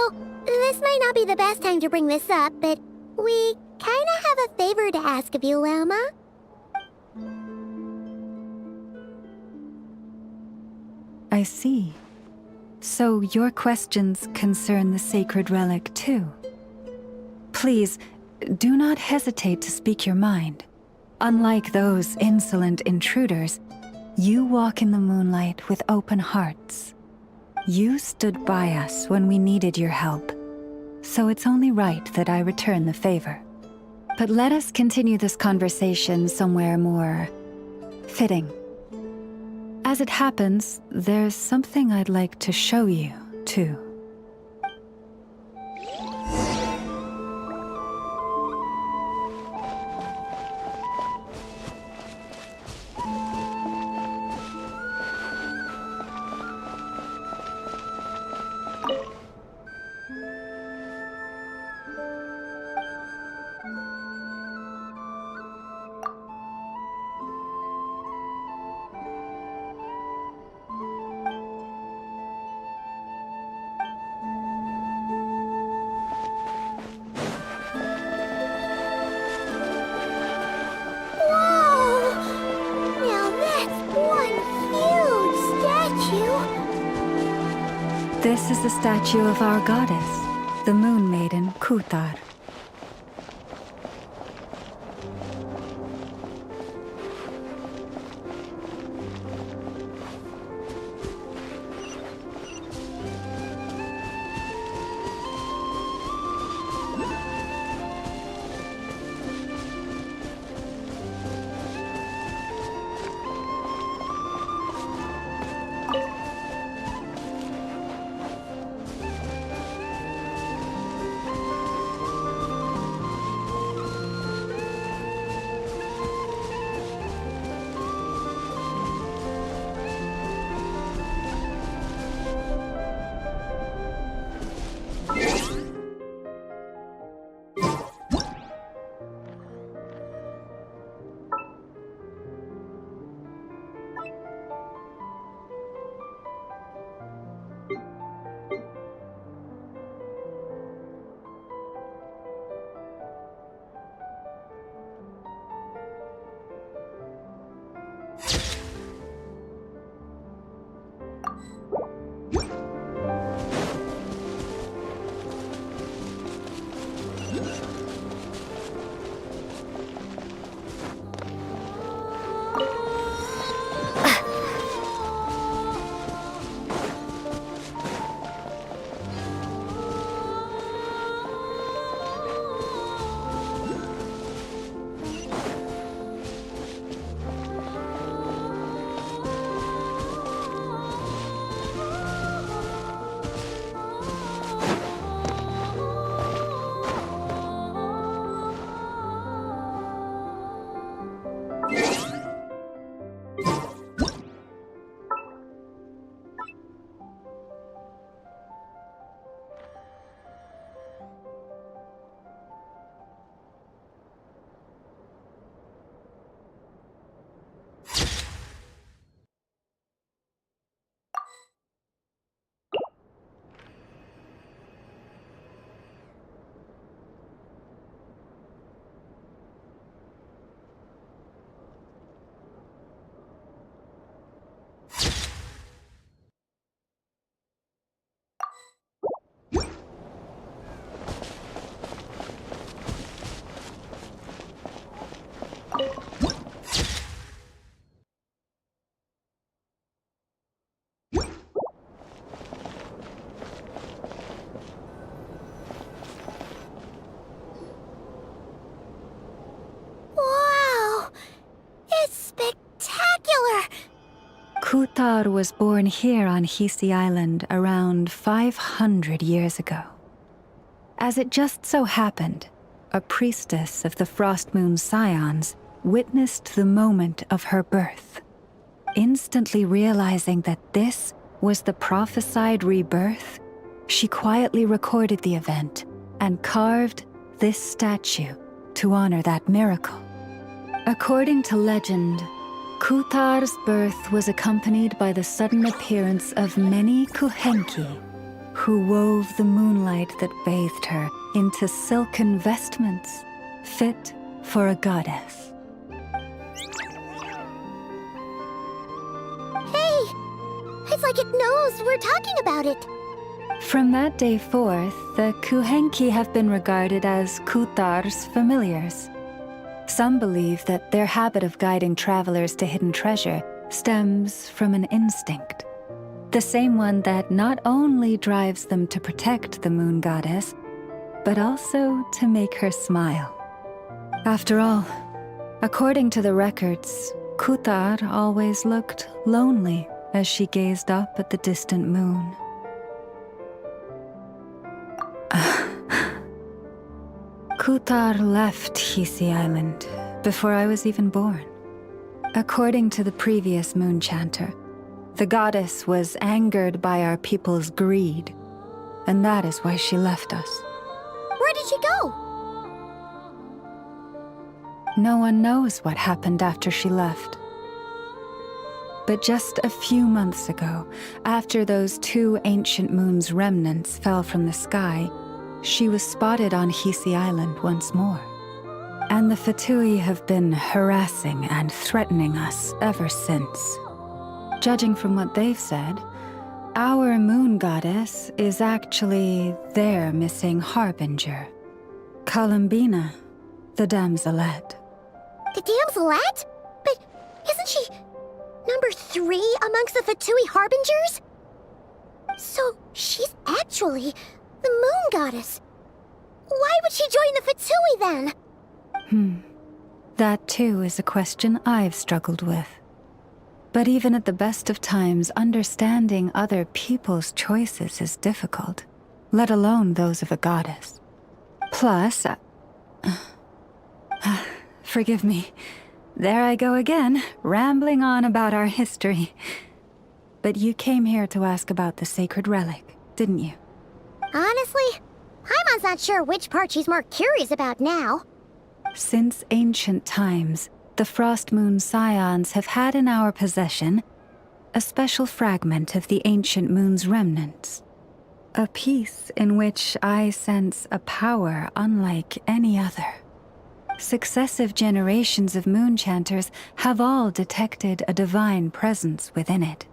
this might not be the best time to bring this up, but we kinda have a favor to ask of you, Lama. I see. So your questions concern the sacred relic too. Please, do not hesitate to speak your mind. Unlike those insolent intruders, you walk in the moonlight with open hearts. You stood by us when we needed your help, so it's only right that I return the favor. But let us continue this conversation somewhere more fitting. As it happens, there's something I'd like to show you, too. This is the statue of our goddess, the Moon Maiden Kutar. Kutar was born here on Hisi Island around 500 years ago. As it just so happened, a priestess of the Frost Moon Scions witnessed the moment of her birth. Instantly realizing that this was the prophesied rebirth, she quietly recorded the event and carved this statue to honor that miracle. According to legend, Kutar's birth was accompanied by the sudden appearance of many Kuhenki, who wove the moonlight that bathed her into silken vestments fit for a goddess. Hey! It's like it knows we're talking about it. From that day forth, the Kuhenki have been regarded as Kutar's familiars. Some believe that their habit of guiding travelers to hidden treasure stems from an instinct. The same one that not only drives them to protect the moon goddess, but also to make her smile. After all, according to the records, Kutar always looked lonely as she gazed up at the distant moon. Kutar left Hisi Island before I was even born. According to the previous moon chanter, the goddess was angered by our people's greed, and that is why she left us. Where did she go? No one knows what happened after she left. But just a few months ago, after those 2 ancient moon's remnants fell from the sky, she was spotted on Hisi Island once more. And the Fatui have been harassing and threatening us ever since. Judging from what they've said, our moon goddess is actually their missing harbinger, Columbina, the damselette. The damselette? But isn't she number 3 amongst the Fatui harbingers? So she's actually the moon goddess. Why would she join the Fatui then? That too is a question I've struggled with. But even at the best of times, understanding other people's choices is difficult, let alone those of a goddess. Plus, forgive me, there I go again, rambling on about our history. But you came here to ask about the sacred relic, didn't you? Honestly, Paimon's not sure which part she's more curious about now. Since ancient times, the Frost Moon Scions have had in our possession a special fragment of the ancient moon's remnants. A piece in which I sense a power unlike any other. Successive generations of moon chanters have all detected a divine presence within it.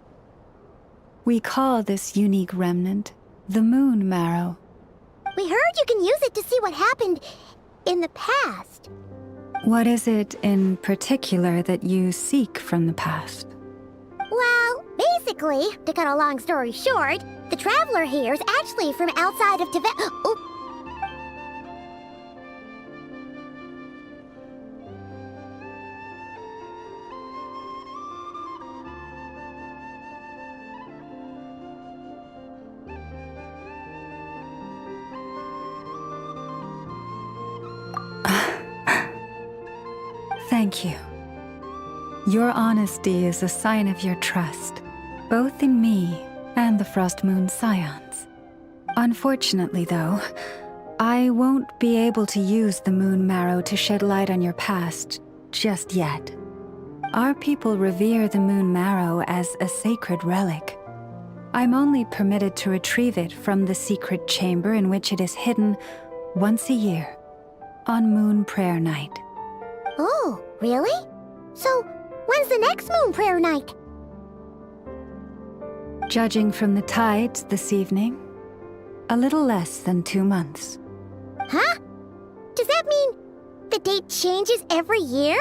We call this unique remnant the Moon Marrow. We heard you can use it to see what happened in the past. What is it in particular that you seek from the past? Well, basically, to cut a long story short, the traveler here is actually from outside of Tibet. Oh. Thank you. Your honesty is a sign of your trust, both in me and the Frost Moon Scions. Unfortunately, though, I won't be able to use the Moon Marrow to shed light on your past just yet. Our people revere the Moon Marrow as a sacred relic. I'm only permitted to retrieve it from the secret chamber in which it is hidden once a year, on Moon Prayer Night. Oh, really? So, when's the next moon prayer night? Judging from the tides this evening, a little less than 2 months. Huh? Does that mean the date changes every year?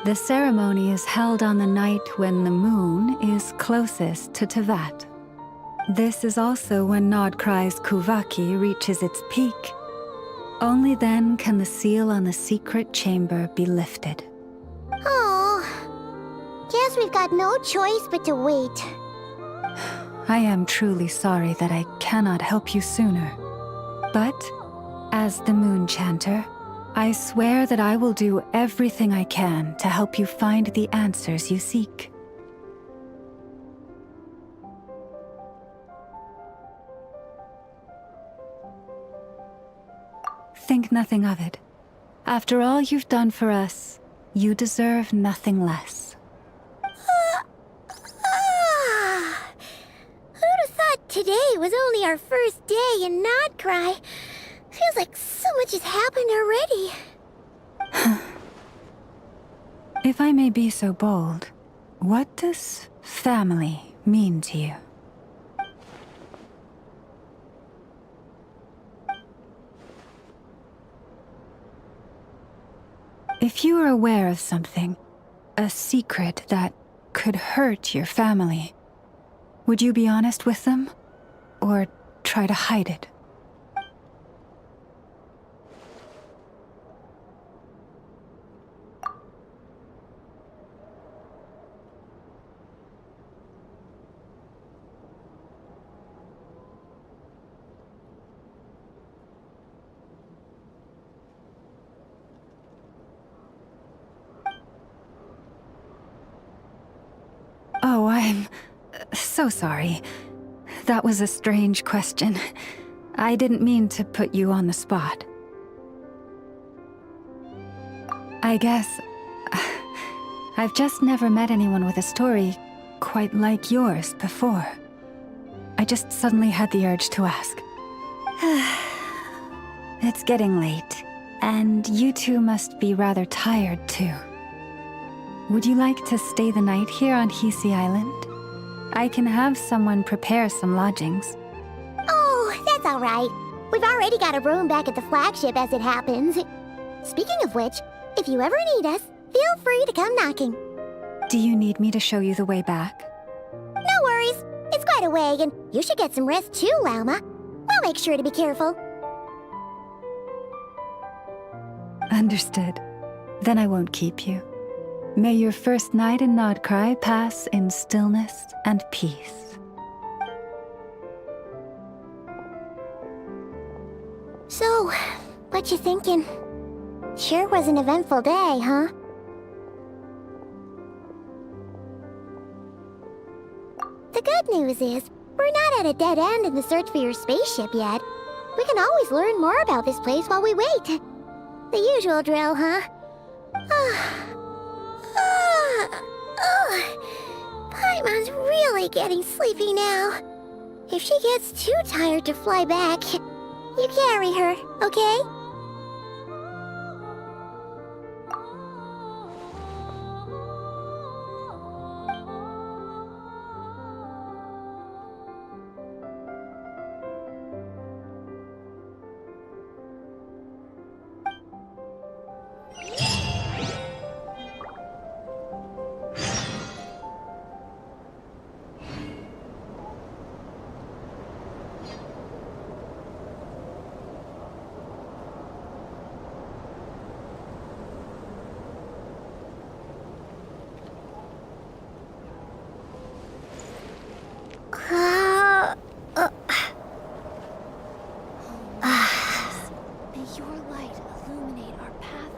The ceremony is held on the night when the moon is closest to Tevat. This is also when nod-krai's Kuvaki reaches its peak. Only then can the seal on the secret chamber be lifted. Oh, guess we've got no choice but to wait. I am truly sorry that I cannot help you sooner. But, as the Moon Chanter, I swear that I will do everything I can to help you find the answers you seek. Think nothing of it. After all you've done for us, you deserve nothing less. Who'd have thought today was only our first day in nod-krai? Feels like so much has happened already. If I may be so bold, what does family mean to you? If you are aware of something, a secret that could hurt your family, would you be honest with them? Or try to hide it? Oh, I'm so sorry. That was a strange question. I didn't mean to put you on the spot. I guess I've just never met anyone with a story quite like yours before. I just suddenly had the urge to ask. It's getting late, and you two must be rather tired too. Would you like to stay the night here on Hisi Island? I can have someone prepare some lodgings. Oh, that's all right. We've already got a room back at the flagship as it happens. Speaking of which, if you ever need us, feel free to come knocking. Do you need me to show you the way back? No worries. It's quite a way, and you should get some rest too, Lauma. We'll make sure to be careful. Understood. Then I won't keep you. May your first night in nod-krai pass in stillness and peace. So, what you thinking? Sure was an eventful day, huh? The good news is, we're not at a dead end in the search for your spaceship yet. We can always learn more about this place while we wait. The usual drill, huh? Paimon's really getting sleepy now. If she gets too tired to fly back, you carry her, okay? May your light illuminate our path